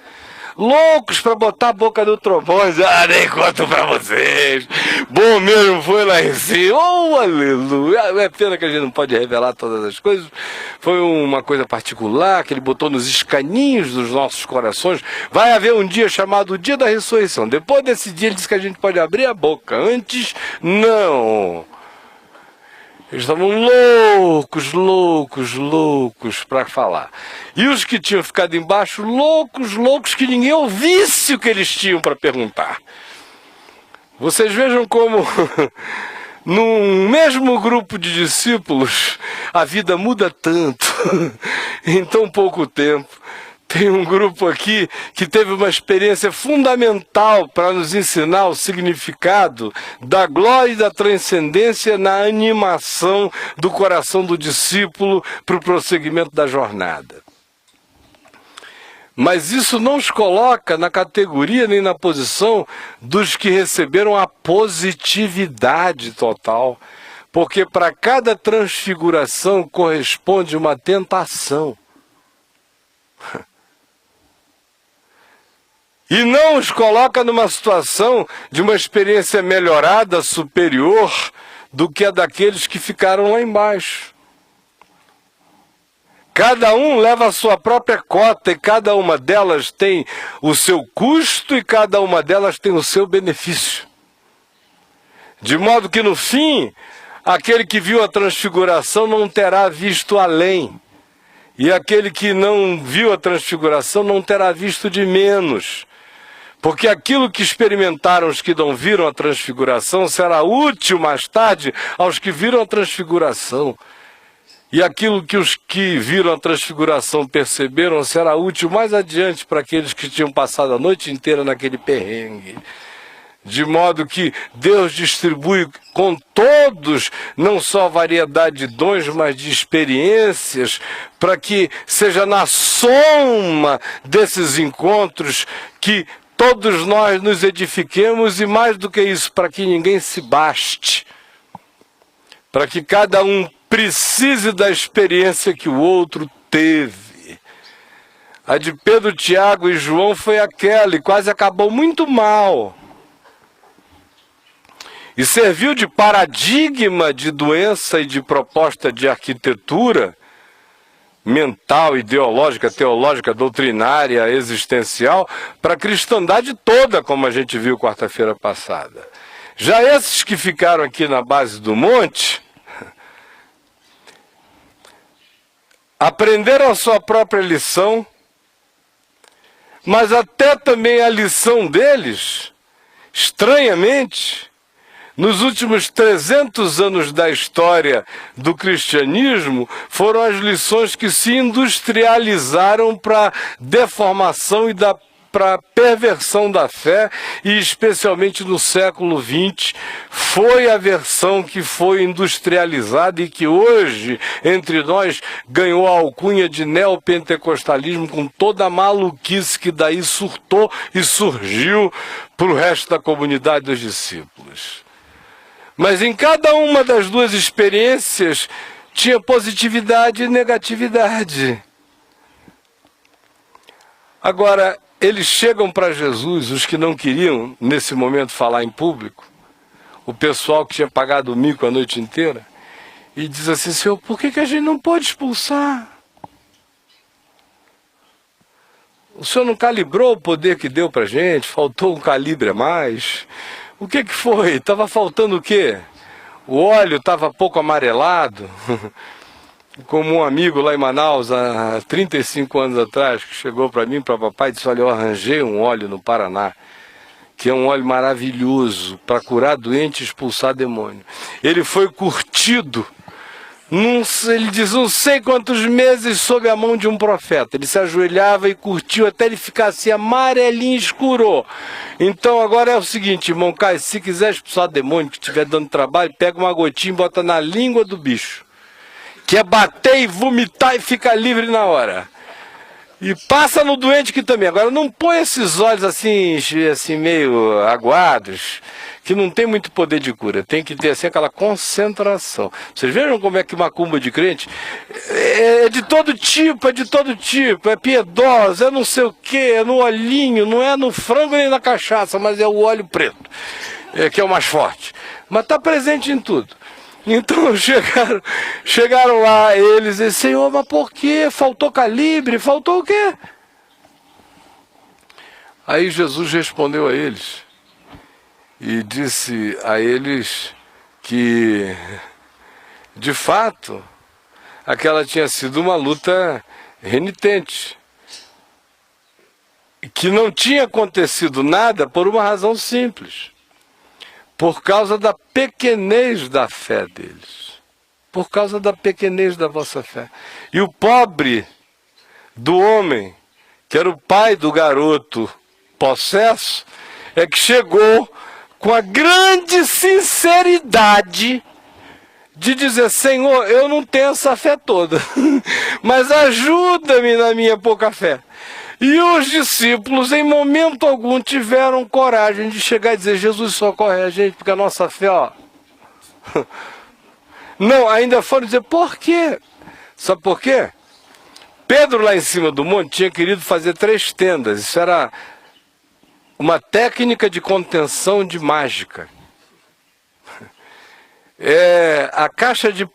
loucos para botar a boca no trombone, nem conto para vocês, bom mesmo foi lá em cima, oh aleluia, é pena que a gente não pode revelar todas as coisas, foi uma coisa particular que ele botou nos escaninhos dos nossos corações. Vai haver um dia chamado o dia da ressurreição, depois desse dia ele disse que a gente pode abrir a boca, antes não. Eles estavam loucos para falar. E os que tinham ficado embaixo, loucos que ninguém ouvisse o que eles tinham para perguntar. Vocês vejam como, num mesmo grupo de discípulos, a vida muda tanto, em tão pouco tempo. Tem um grupo aqui que teve uma experiência fundamental para nos ensinar o significado da glória e da transcendência na animação do coração do discípulo para o prosseguimento da jornada. Mas isso não os coloca na categoria nem na posição dos que receberam a positividade total, porque para cada transfiguração corresponde uma tentação. E não os coloca numa situação de uma experiência melhorada, superior, do que a daqueles que ficaram lá embaixo. Cada um leva a sua própria cota e cada uma delas tem o seu custo e cada uma delas tem o seu benefício. De modo que no fim, aquele que viu a transfiguração não terá visto além. E aquele que não viu a transfiguração não terá visto de menos. Porque aquilo que experimentaram os que não viram a transfiguração será útil mais tarde aos que viram a transfiguração. E aquilo que os que viram a transfiguração perceberam será útil mais adiante para aqueles que tinham passado a noite inteira naquele perrengue. De modo que Deus distribui com todos, não só variedade de dons, mas de experiências, para que seja na soma desses encontros que todos nós nos edifiquemos e mais do que isso, para que ninguém se baste. Para que cada um precise da experiência que o outro teve. A de Pedro, Tiago e João foi aquela e quase acabou muito mal. E serviu de paradigma de doença e de proposta de arquitetura mental, ideológica, teológica, doutrinária, existencial, para a cristandade toda, como a gente viu quarta-feira passada. Já esses que ficaram aqui na base do monte, aprenderam a sua própria lição, mas até também a lição deles, estranhamente, nos últimos 300 anos da história do cristianismo, foram as lições que se industrializaram para a deformação e para a perversão da fé, e especialmente no século XX, foi a versão que foi industrializada e que hoje, entre nós, ganhou a alcunha de neopentecostalismo, com toda a maluquice que daí surtou e surgiu para o resto da comunidade dos discípulos. Mas em cada uma das duas experiências tinha positividade e negatividade. Agora, eles chegam para Jesus, os que não queriam, nesse momento, falar em público, o pessoal que tinha pagado o mico a noite inteira, e diz assim, Senhor, por que a gente não pode expulsar? O senhor não calibrou o poder que deu pra gente? Faltou um calibre a mais? O que foi? Estava faltando o quê? O óleo estava pouco amarelado? Como um amigo lá em Manaus, há 35 anos atrás, que chegou para mim, para papai, e disse: olha, eu arranjei um óleo no Paraná, que é um óleo maravilhoso para curar doente e expulsar demônio. Ele foi curtido, ele diz, não sei quantos meses sob a mão de um profeta. Ele se ajoelhava e curtiu até ele ficar assim amarelinho escuro. Então agora é o seguinte, irmão Caio, se quiser expulsar demônio que estiver dando trabalho, pega uma gotinha e bota na língua do bicho, que é bater e vomitar e ficar livre na hora. E passa no doente que também. Agora não põe esses olhos assim meio aguados, que não tem muito poder de cura. Tem que ter assim aquela concentração. Vocês vejam como é que macumba de crente é de todo tipo, é piedosa, é não sei o que, é no olhinho, não é no frango nem na cachaça, mas é o óleo preto, que é o mais forte. Mas está presente em tudo. Então chegaram lá eles e disseram: Senhor, mas por quê? Faltou calibre? Faltou o quê? Aí Jesus respondeu a eles e disse a eles que, de fato, aquela tinha sido uma luta renitente, que não tinha acontecido nada por uma razão simples. Por causa da pequenez da fé deles. Por causa da pequenez da vossa fé. E o pobre do homem, que era o pai do garoto possesso, é que chegou com a grande sinceridade de dizer: Senhor, eu não tenho essa fé toda, mas ajuda-me na minha pouca fé. E os discípulos, em momento algum, tiveram coragem de chegar e dizer: Jesus, socorre a gente, porque a nossa fé, ó... Não, ainda foram dizer: por quê? Sabe por quê? Pedro, lá em cima do monte, tinha querido fazer 3 tendas. Isso era uma técnica de contenção de mágica. É a caixa de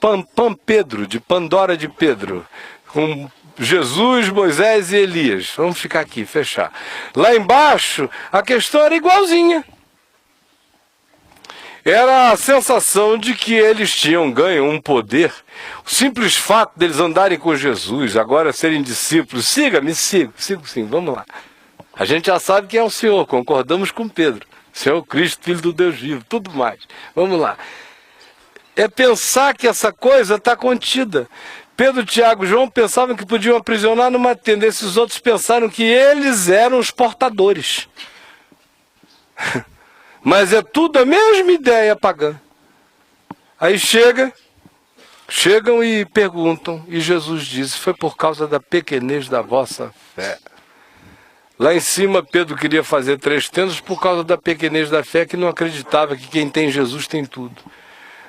Pedro, de Pandora de Pedro, com Jesus, Moisés e Elias. Vamos ficar aqui, fechar. Lá embaixo, a questão era igualzinha. Era a sensação de que eles tinham ganho um poder. O simples fato deles andarem com Jesus, agora serem discípulos. Siga-me, sigo sim, vamos lá. A gente já sabe quem é o Senhor, concordamos com Pedro. O Senhor é o Cristo, Filho do Deus vivo, tudo mais. Vamos lá. É pensar que essa coisa está contida. Pedro, Tiago e João pensavam que podiam aprisionar numa tenda. Esses outros pensaram que eles eram os portadores. Mas é tudo a mesma ideia pagã. Aí chegam e perguntam, e Jesus diz: foi por causa da pequenez da vossa fé. Lá em cima Pedro queria fazer 3 tendas por causa da pequenez da fé, que não acreditava que quem tem Jesus tem tudo.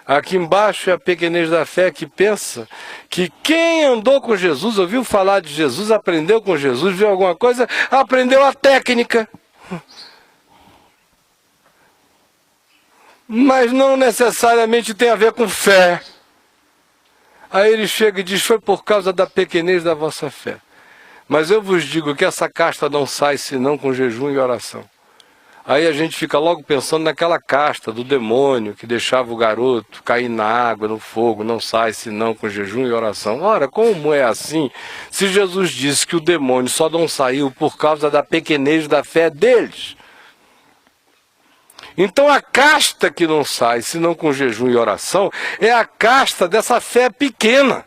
Aqui embaixo é a pequenez da fé, que pensa que quem andou com Jesus, ouviu falar de Jesus, aprendeu com Jesus, viu alguma coisa, aprendeu a técnica. Mas não necessariamente tem a ver com fé. Aí ele chega e diz: foi por causa da pequenez da vossa fé. Mas eu vos digo que essa casta não sai senão com jejum e oração. Aí a gente fica logo pensando naquela casta do demônio que deixava o garoto cair na água, no fogo, não sai senão com jejum e oração. Ora, como é assim, se Jesus disse que o demônio só não saiu por causa da pequenez da fé deles? Então a casta que não sai senão com jejum e oração é a casta dessa fé pequena.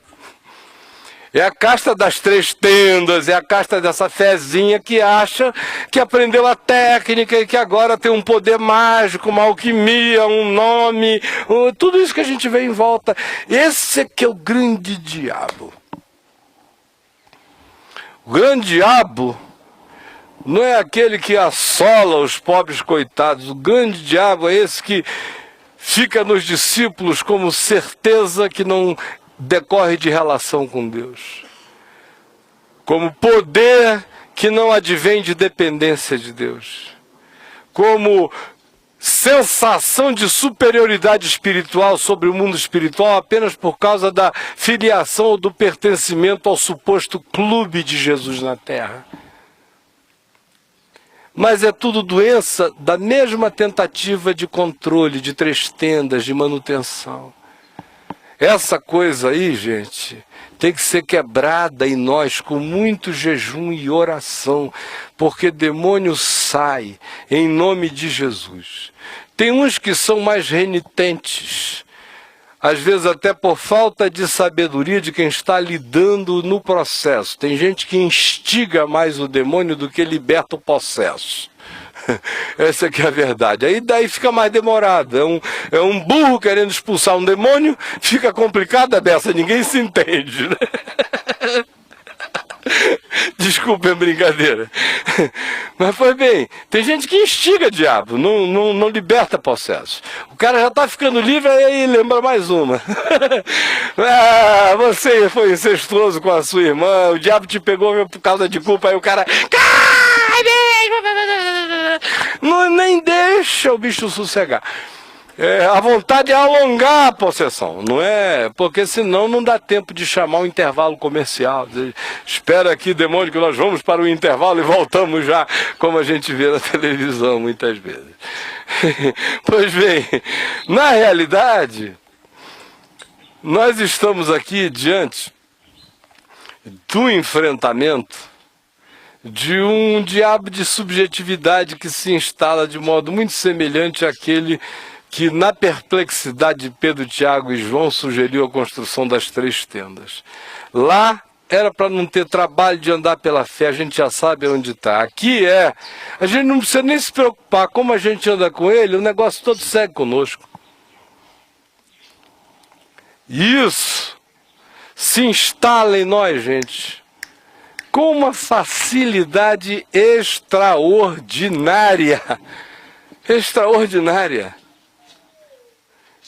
É a casta das 3 tendas, é a casta dessa fezinha que acha que aprendeu a técnica e que agora tem um poder mágico, uma alquimia, um nome, tudo isso que a gente vê em volta. Esse é que é o grande diabo. O grande diabo não é aquele que assola os pobres coitados. O grande diabo é esse que fica nos discípulos como certeza que não decorre de relação com Deus, como poder que não advém de dependência de Deus, como sensação de superioridade espiritual sobre o mundo espiritual apenas por causa da filiação ou do pertencimento ao suposto clube de Jesus na terra. Mas é tudo doença da mesma tentativa de controle, de 3 tendas, de manutenção. Essa coisa aí, gente, tem que ser quebrada em nós com muito jejum e oração, porque demônio sai em nome de Jesus. Tem uns que são mais renitentes, às vezes até por falta de sabedoria de quem está lidando no processo. Tem gente que instiga mais o demônio do que liberta o possesso. Essa que é a verdade. Aí daí fica mais demorado. É um burro querendo expulsar um demônio, fica complicada dessa, ninguém se entende, né? Desculpe a brincadeira. Mas foi bem, tem gente que instiga diabo, não liberta processo. O cara já está ficando livre, aí lembra mais uma. Ah, você foi incestuoso com a sua irmã, o diabo te pegou por causa de culpa, aí o cara... Não, nem deixa o bicho sossegar. A vontade é alongar a possessão, não é? Porque senão não dá tempo de chamar um intervalo comercial. Espera aqui, demônio, que nós vamos para o intervalo e voltamos já, como a gente vê na televisão muitas vezes. Pois bem, na realidade, nós estamos aqui diante do enfrentamento de um diabo de subjetividade que se instala de modo muito semelhante àquele que na perplexidade de Pedro, Tiago e João sugeriu a construção das 3 tendas. Lá era para não ter trabalho de andar pela fé, a gente já sabe onde está. Aqui a gente não precisa nem se preocupar, como a gente anda com ele, o negócio todo segue conosco. Isso se instala em nós, gente, com uma facilidade extraordinária. Extraordinária.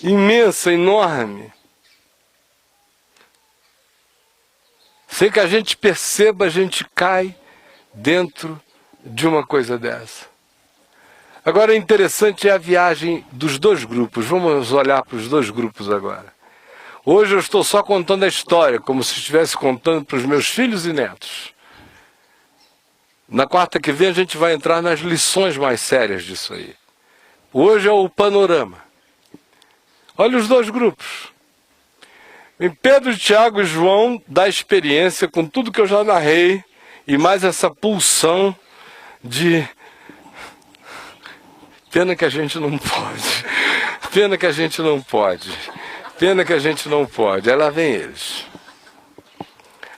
Imensa, enorme. Sem que a gente perceba, a gente cai dentro de uma coisa dessa. Agora, interessante é a viagem dos 2 grupos. Vamos olhar para os 2 grupos agora. Hoje eu estou só contando a história, como se estivesse contando para os meus filhos e netos. Na quarta que vem a gente vai entrar nas lições mais sérias disso aí. Hoje é o panorama. Olha os 2 grupos. Em Pedro, Tiago e João, da experiência, com tudo que eu já narrei, e mais essa pulsão de... Pena que a gente não pode. Pena que a gente não pode. Pena que a gente não pode. Aí lá vem eles.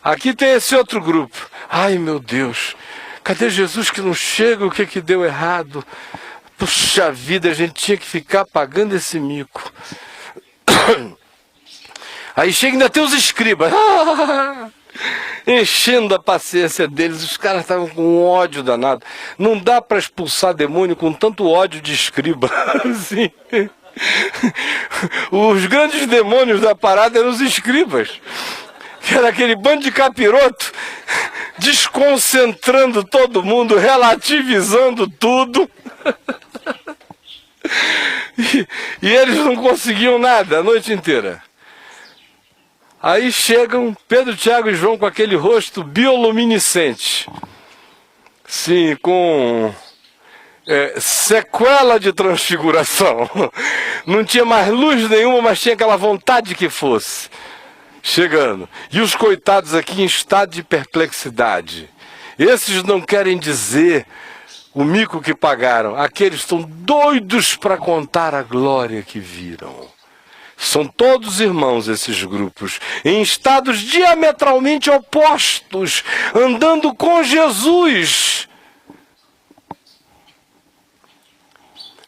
Aqui tem esse outro grupo. Ai, meu Deus. Cadê Jesus que não chega? O que deu errado? Puxa vida, a gente tinha que ficar pagando esse mico. Aí chega e ainda tem os escribas. Enchendo a paciência deles. Os caras estavam com um ódio danado. Não dá para expulsar demônio com tanto ódio de escriba. Assim. Os grandes demônios da parada eram os escribas. Que era aquele bando de capiroto, desconcentrando todo mundo, relativizando tudo. E eles não conseguiam nada a noite inteira. Aí chegam Pedro, Tiago e João com aquele rosto bioluminescente. Sim, com sequela de transfiguração. Não tinha mais luz nenhuma, mas tinha aquela vontade que fosse. Chegando. E os coitados aqui em estado de perplexidade. Esses não querem dizer o mico que pagaram. Aqueles estão doidos para contar a glória que viram. São todos irmãos esses grupos, em estados diametralmente opostos, andando com Jesus.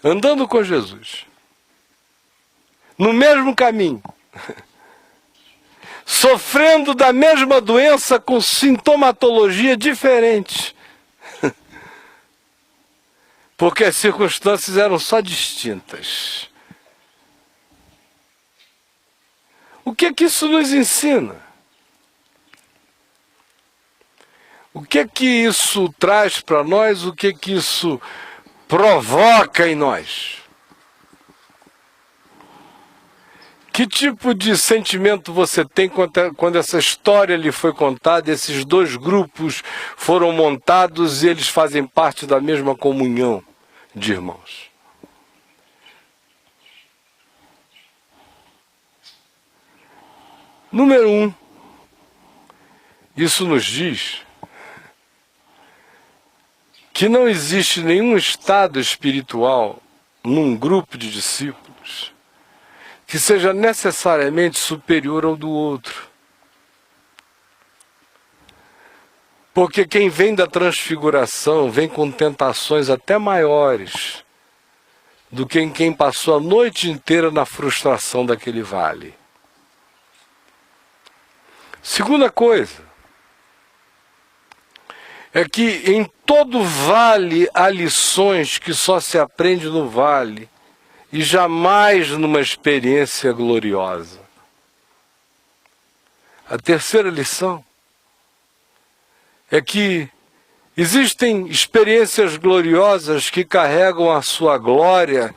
Andando com Jesus. No mesmo caminho. Sofrendo da mesma doença com sintomatologia diferente. Porque as circunstâncias eram só distintas. O que é que isso nos ensina? O que é que isso traz para nós? O que é que isso provoca em nós? Que tipo de sentimento você tem quando essa história lhe foi contada, esses dois grupos foram montados e eles fazem parte da mesma comunhão de irmãos? Número 1, isso nos diz que não existe nenhum estado espiritual num grupo de discípulos que seja necessariamente superior ao do outro. Porque quem vem da transfiguração vem com tentações até maiores do que quem passou a noite inteira na frustração daquele vale. Segunda coisa, é que em todo vale há lições que só se aprende no vale e jamais numa experiência gloriosa. A terceira lição é que existem experiências gloriosas que carregam a sua glória,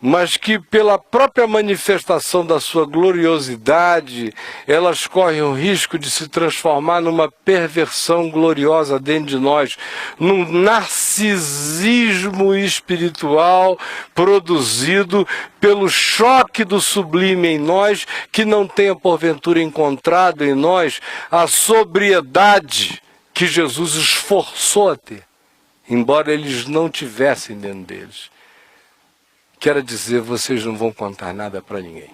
mas que pela própria manifestação da sua gloriosidade, elas correm o risco de se transformar numa perversão gloriosa dentro de nós, num narcisismo espiritual produzido pelo choque do sublime em nós, que não tenha porventura encontrado em nós a sobriedade que Jesus esforçou a ter, embora eles não tivessem dentro deles. Quero dizer, vocês não vão contar nada para ninguém.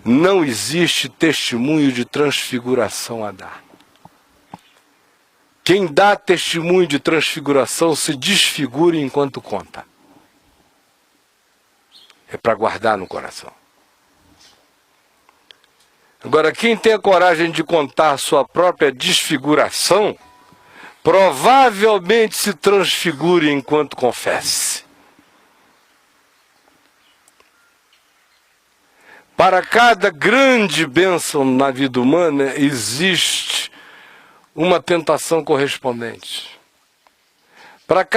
Não existe testemunho de transfiguração a dar. Quem dá testemunho de transfiguração se desfigura enquanto conta. É para guardar no coração. Agora, quem tem a coragem de contar sua própria desfiguração, provavelmente se transfigure enquanto confesse. Para cada grande bênção na vida humana, existe uma tentação correspondente. Para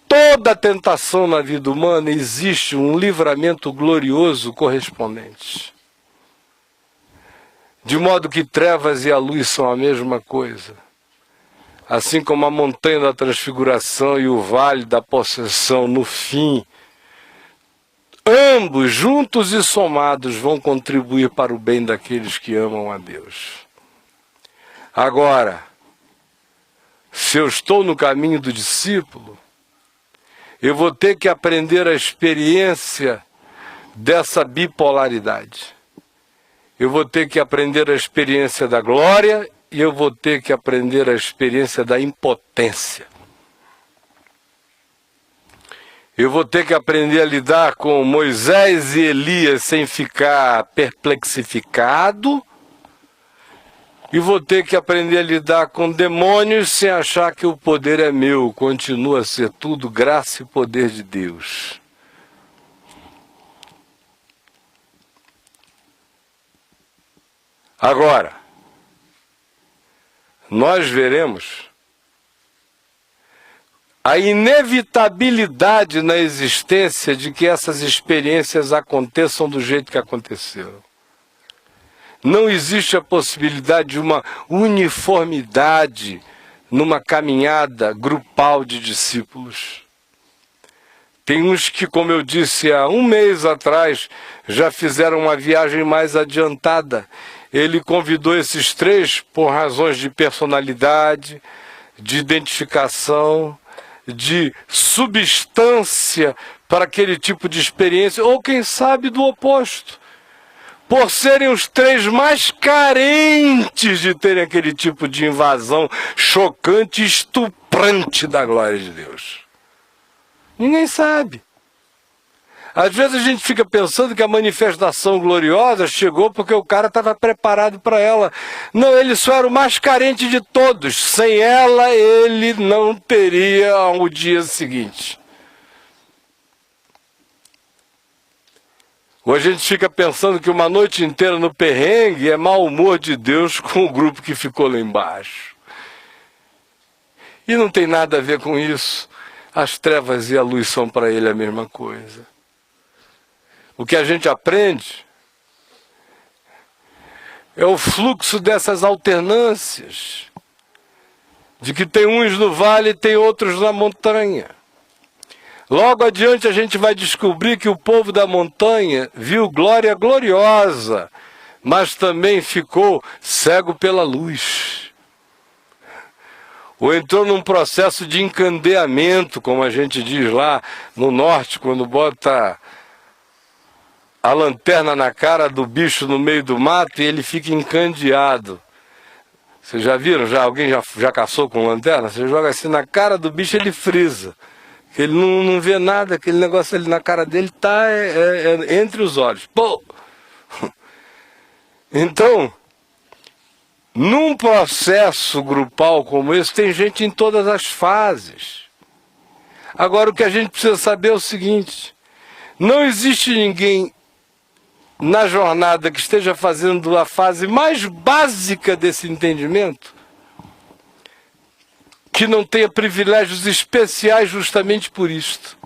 toda tentação na vida humana, existe um livramento glorioso correspondente. De modo que trevas e a luz são a mesma coisa. Assim como a montanha da transfiguração e o vale da possessão, no fim, ambos, juntos e somados, vão contribuir para o bem daqueles que amam a Deus. Agora, se eu estou no caminho do discípulo, eu vou ter que aprender a experiência dessa bipolaridade. Eu vou ter que aprender a experiência da glória e eu vou ter que aprender a experiência da impotência. Eu vou ter que aprender a lidar com Moisés e Elias sem ficar perplexificado. E vou ter que aprender a lidar com demônios sem achar que o poder é meu. Continua a ser tudo graça e poder de Deus. Agora, nós veremos a inevitabilidade na existência de que essas experiências aconteçam do jeito que aconteceram. Não existe a possibilidade de uma uniformidade numa caminhada grupal de discípulos. Tem uns que, como eu disse há um mês atrás, já fizeram uma viagem mais adiantada. Ele convidou esses três por razões de personalidade, de identificação, de substância para aquele tipo de experiência, ou quem sabe do oposto, por serem os três mais carentes de terem aquele tipo de invasão chocante e estuprante da glória de Deus. Ninguém sabe. Às vezes a gente fica pensando que a manifestação gloriosa chegou porque o cara estava preparado para ela. Não, ele só era o mais carente de todos. Sem ela, ele não teria o dia seguinte. Ou a gente fica pensando que uma noite inteira no perrengue é mau humor de Deus com o grupo que ficou lá embaixo. E não tem nada a ver com isso. As trevas e a luz são para ele a mesma coisa. o que a gente aprende é o fluxo dessas alternâncias, de que tem uns no vale e tem outros na montanha. Logo adiante a gente vai descobrir que o povo da montanha viu glória gloriosa, mas também ficou cego pela luz. Ou entrou num processo de encandeamento, como a gente diz lá no norte, quando bota a lanterna na cara do bicho no meio do mato e ele fica encandeado. Vocês já viram? Alguém já caçou com lanterna? Você joga assim na cara do bicho, ele frisa. Ele não vê nada, aquele negócio ali na cara dele está entre os olhos. Pô! Então, num processo grupal como esse, tem gente em todas as fases. Agora, o que a gente precisa saber é o seguinte: não existe ninguém na jornada que esteja fazendo a fase mais básica desse entendimento que não tenha privilégios especiais justamente por isto.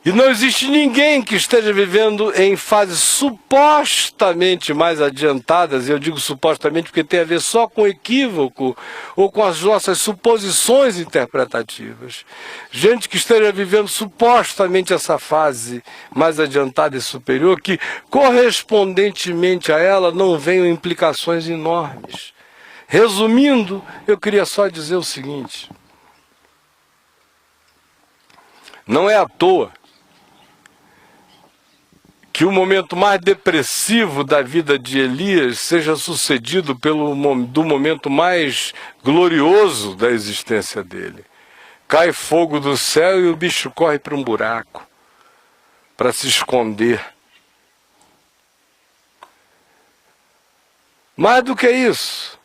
E não existe ninguém que esteja vivendo em fases supostamente mais adiantadas, e eu digo supostamente porque tem a ver só com equívoco ou com as nossas suposições interpretativas. Gente que esteja vivendo supostamente essa fase mais adiantada e superior, que correspondentemente a ela não venham implicações enormes. Resumindo, eu queria só dizer o seguinte: não é à toa que o momento mais depressivo da vida de Elias seja sucedido do momento mais glorioso da existência dele. Cai fogo do céu e o bicho corre para um buraco para se esconder. Mais do que isso,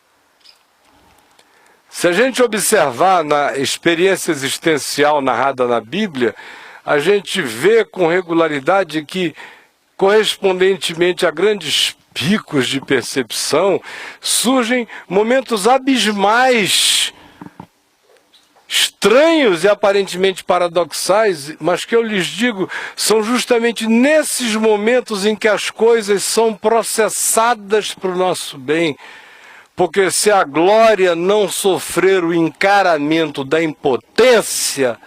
se a gente observar na experiência existencial narrada na Bíblia, a gente vê com regularidade que, correspondentemente a grandes picos de percepção, surgem momentos abismais, estranhos e aparentemente paradoxais, mas que eu lhes digo, são justamente nesses momentos em que as coisas são processadas para o nosso bem. Porque se a glória não sofrer o encaramento da impotência,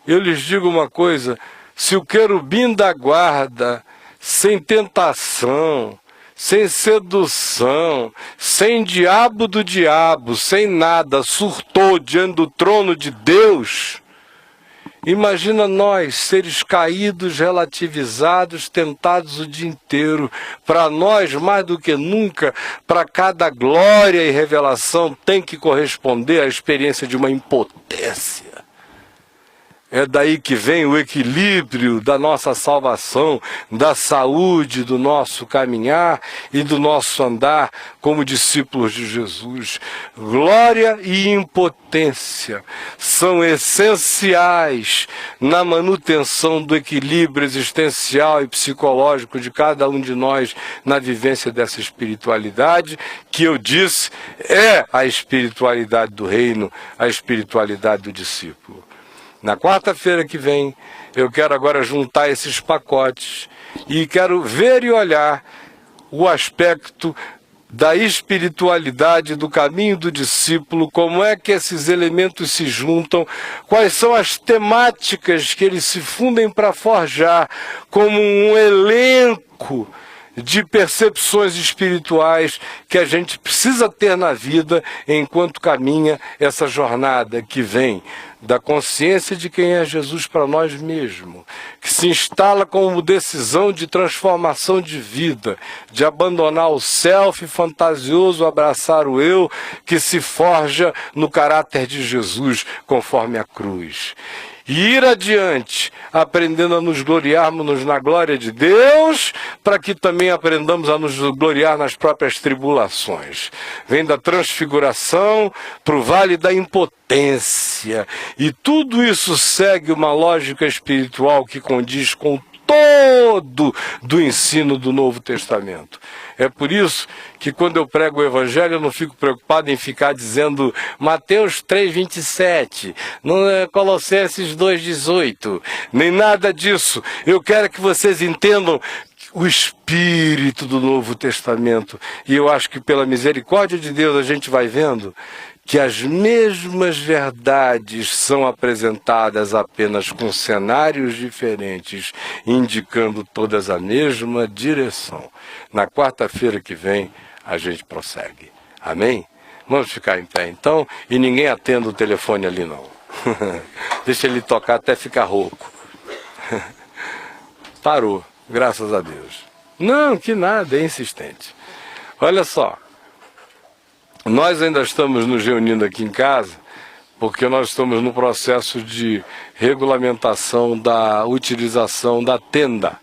eu lhes digo uma coisa: se o querubim da guarda, sem tentação, sem sedução, sem diabo do diabo, sem nada, surtou diante do trono de Deus, imagina nós, seres caídos, relativizados, tentados o dia inteiro. Para nós, mais do que nunca, para cada glória e revelação tem que corresponder à experiência de uma impotência. É daí que vem o equilíbrio da nossa salvação, da saúde do nosso caminhar e do nosso andar como discípulos de Jesus. Glória e impotência são essenciais na manutenção do equilíbrio existencial e psicológico de cada um de nós na vivência dessa espiritualidade, que eu disse é a espiritualidade do reino, a espiritualidade do discípulo. Na quarta-feira que vem, eu quero agora juntar esses pacotes e quero ver e olhar o aspecto da espiritualidade, do caminho do discípulo, como é que esses elementos se juntam, quais são as temáticas que eles se fundem para forjar como um elenco de percepções espirituais que a gente precisa ter na vida enquanto caminha essa jornada que vem da consciência de quem é Jesus para nós mesmos, que se instala como decisão de transformação de vida, de abandonar o self fantasioso, abraçar o eu, que se forja no caráter de Jesus, conforme a cruz. E ir adiante, aprendendo a nos gloriarmos na glória de Deus, para que também aprendamos a nos gloriar nas próprias tribulações. Vem da transfiguração para o vale da impotência. E tudo isso segue uma lógica espiritual que condiz com todo do ensino do Novo Testamento. É por isso que quando eu prego o Evangelho, eu não fico preocupado em ficar dizendo Mateus 3,27, Colossenses 2,18, nem nada disso. Eu quero que vocês entendam o espírito do Novo Testamento. E eu acho que pela misericórdia de Deus a gente vai vendo que as mesmas verdades são apresentadas apenas com cenários diferentes, indicando todas a mesma direção. Na quarta-feira que vem, a gente prossegue. Amém? Vamos ficar em pé então, e ninguém atenda o telefone ali não. Deixa ele tocar até ficar rouco. Parou, graças a Deus. Não, que nada, é insistente. Olha só. Nós ainda estamos nos reunindo aqui em casa, porque nós estamos no processo de regulamentação da utilização da tenda.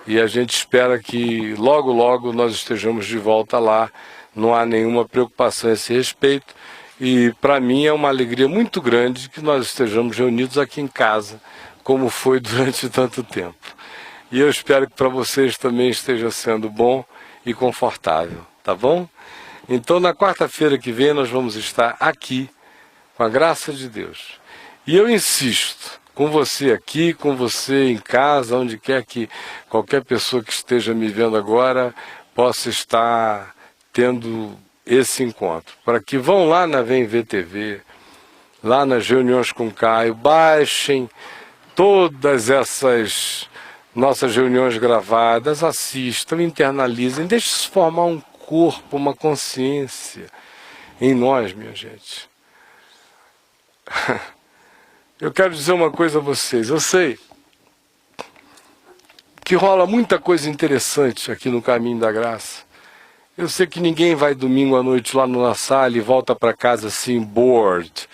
E a gente espera que logo, logo nós estejamos de volta lá. Não há nenhuma preocupação a esse respeito. E para mim é uma alegria muito grande que nós estejamos reunidos aqui em casa, como foi durante tanto tempo. E eu espero que para vocês também esteja sendo bom e confortável, tá bom? Então, na quarta-feira que vem, nós vamos estar aqui, com a graça de Deus. E eu insisto, com você aqui, com você em casa, onde quer que qualquer pessoa que esteja me vendo agora possa estar tendo esse encontro. Para que vão lá na Vem Ver TV, lá nas reuniões com o Caio, baixem todas essas nossas reuniões gravadas, assistam, internalizem, deixem se formar um corpo, uma consciência em nós, minha gente. Eu quero dizer uma coisa a vocês. Eu sei que rola muita coisa interessante aqui no Caminho da Graça. Eu sei que ninguém vai domingo à noite lá na sala e volta para casa assim, bored,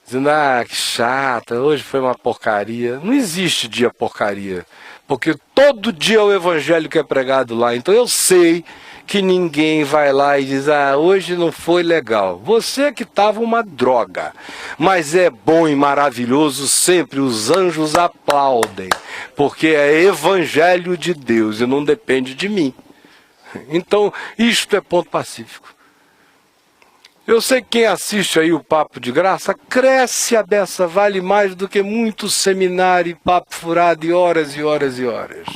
dizendo, que chata, hoje foi uma porcaria. Não existe dia porcaria, porque todo dia é o evangelho que é pregado lá. Então eu sei que ninguém vai lá e diz, hoje não foi legal. Você que estava uma droga. Mas é bom e maravilhoso sempre, os anjos aplaudem, porque é evangelho de Deus e não depende de mim. Então, isto é ponto pacífico. Eu sei que quem assiste aí o Papo de Graça, cresce a beça, vale mais do que muito seminário e papo furado e horas e horas e horas.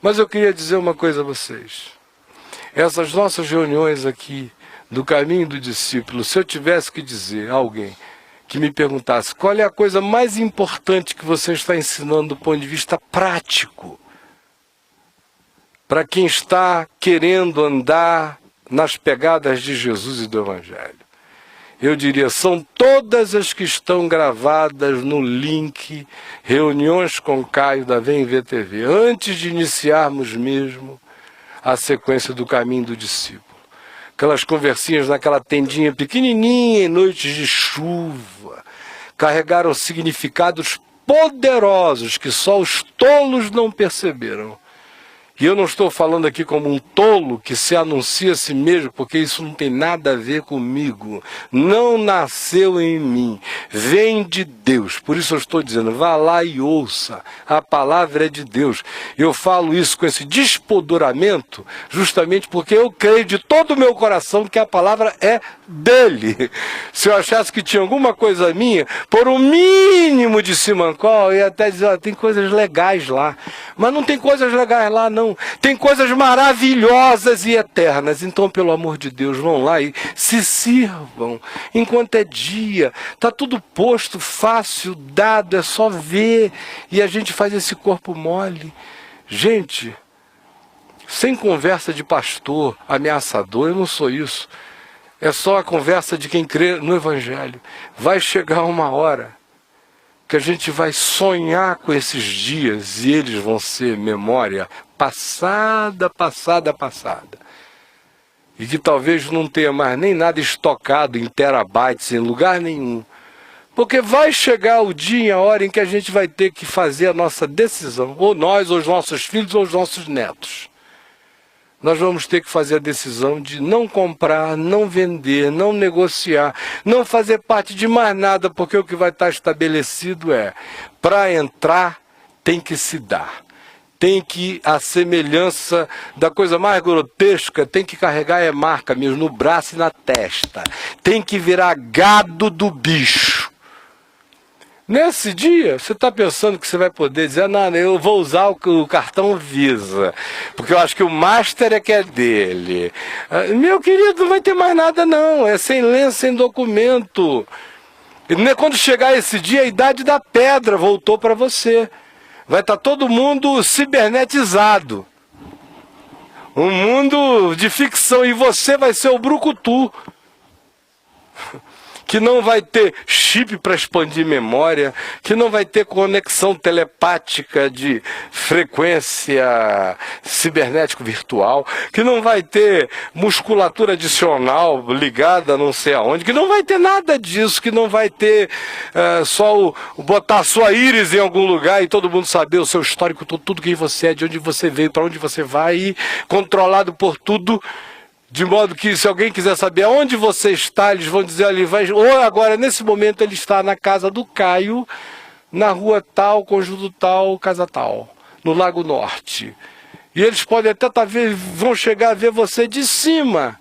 Mas eu queria dizer uma coisa a vocês. Essas nossas reuniões aqui, do Caminho do Discípulo, se eu tivesse que dizer a alguém que me perguntasse qual é a coisa mais importante que você está ensinando do ponto de vista prático, para quem está querendo andar nas pegadas de Jesus e do Evangelho, eu diria, são todas as que estão gravadas no link Reuniões com Caio da Vem Ver TV, antes de iniciarmos mesmo a sequência do Caminho do Discípulo. Aquelas conversinhas naquela tendinha pequenininha em noites de chuva, carregaram significados poderosos que só os tolos não perceberam. E eu não estou falando aqui como um tolo que se anuncia a si mesmo, porque isso não tem nada a ver comigo. Não nasceu em mim, vem de Deus. Por isso eu estou dizendo, vá lá e ouça, a palavra é de Deus. Eu falo isso com esse despodoramento, justamente porque eu creio de todo o meu coração que a palavra é dele. Se eu achasse que tinha alguma coisa minha, por um mínimo de simancol, eu ia até dizer, tem coisas legais lá. Mas não tem coisas legais lá, não. Tem coisas maravilhosas e eternas. Então, pelo amor de Deus, vão lá e se sirvam. Enquanto é dia, está tudo posto, fácil, dado, é só ver. E a gente faz esse corpo mole. Gente, sem conversa de pastor ameaçador, eu não sou isso. É só a conversa de quem crê no Evangelho. Vai chegar uma hora que a gente vai sonhar com esses dias e eles vão ser memória passada, passada, passada. E que talvez não tenha mais nem nada estocado em terabytes, em lugar nenhum. Porque vai chegar o dia e a hora em que a gente vai ter que fazer a nossa decisão. Ou nós, ou os nossos filhos, ou os nossos netos. Nós vamos ter que fazer a decisão de não comprar, não vender, não negociar, não fazer parte de mais nada, porque o que vai estar estabelecido é, para entrar tem que se dar. tem que, a semelhança da coisa mais grotesca, tem que carregar marca mesmo no braço e na testa. Tem que virar gado do bicho. Nesse dia, você está pensando que você vai poder dizer, não, eu vou usar o cartão Visa, porque eu acho que o Master é que é dele. Meu querido, não vai ter mais nada não, é sem lenço, sem documento. E quando chegar esse dia, a idade da pedra voltou para você. Vai estar todo mundo cibernetizado. Um mundo de ficção, e você vai ser o brucutu. Que não vai ter chip para expandir memória, que não vai ter conexão telepática de frequência cibernético virtual, que não vai ter musculatura adicional ligada não sei aonde, que não vai ter nada disso, que não vai ter só botar a sua íris em algum lugar e todo mundo saber o seu histórico, tudo quem você é, de onde você veio, para onde você vai, e controlado por tudo. De modo que, se alguém quiser saber aonde você está, eles vão dizer ali, ou agora, nesse momento, ele está na casa do Caio, na rua tal, conjunto tal, casa tal, no Lago Norte. E eles podem até vão chegar a ver você de cima.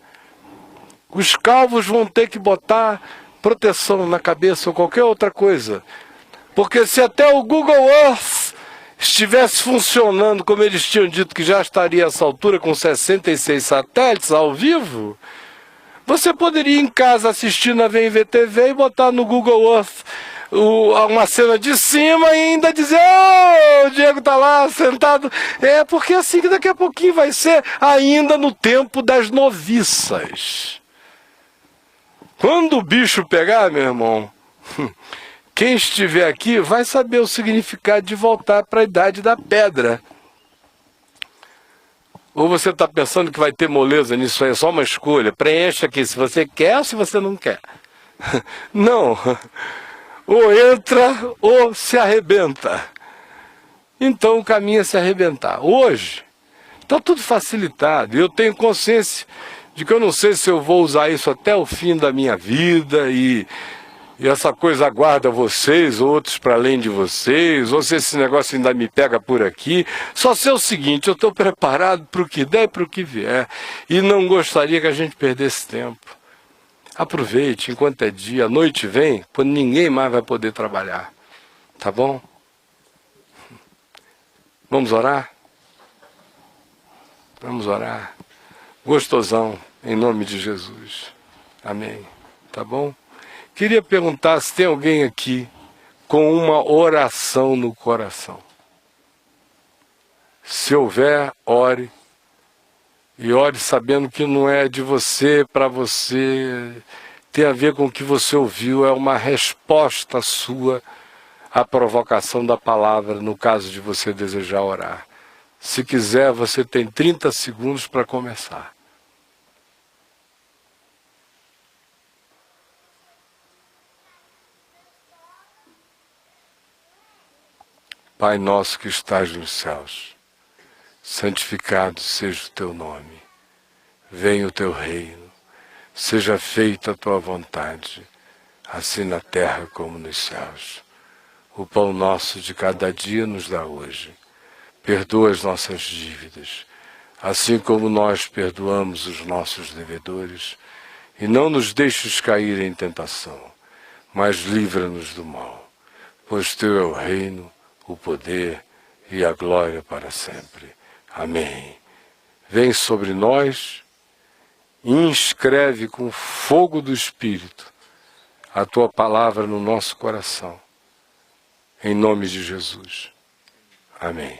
Os calvos vão ter que botar proteção na cabeça ou qualquer outra coisa. Porque se até o Google Earth estivesse funcionando como eles tinham dito que já estaria a essa altura, com 66 satélites ao vivo, você poderia ir em casa assistir na VMVTV e botar no Google Earth uma cena de cima e ainda dizer, o Diego está lá sentado. Porque assim que daqui a pouquinho vai ser, ainda no tempo das noviças. Quando o bicho pegar, meu irmão, quem estiver aqui vai saber o significado de voltar para a idade da pedra. Ou você está pensando que vai ter moleza nisso aí, é só uma escolha. Preencha aqui se você quer ou se você não quer. Não. Ou entra ou se arrebenta. Então o caminho é se arrebentar. Hoje, está tudo facilitado. Eu tenho consciência de que eu não sei se eu vou usar isso até o fim da minha vida e essa coisa aguarda vocês, outros para além de vocês, ou se esse negócio ainda me pega por aqui. Só sei o seguinte, eu estou preparado para o que der e para o que vier. E não gostaria que a gente perdesse tempo. Aproveite enquanto é dia, a noite vem, quando ninguém mais vai poder trabalhar. Tá bom? Vamos orar? Vamos orar. Gostosão, em nome de Jesus. Amém. Tá bom? Queria perguntar se tem alguém aqui com uma oração no coração. Se houver, ore. E ore sabendo que não é de você para você. Tem a ver com o que você ouviu. É uma resposta sua à provocação da palavra, no caso de você desejar orar. Se quiser, você tem 30 segundos para começar. Pai nosso que estás nos céus, santificado seja o teu nome. Venha o teu reino, seja feita a tua vontade, assim na terra como nos céus. O pão nosso de cada dia nos dá hoje. Perdoa as nossas dívidas, assim como nós perdoamos os nossos devedores, e não nos deixes cair em tentação, mas livra-nos do mal, pois teu é o reino, o poder e a glória para sempre. Amém. Vem sobre nós e inscreve com fogo do Espírito a tua palavra no nosso coração. Em nome de Jesus. Amém.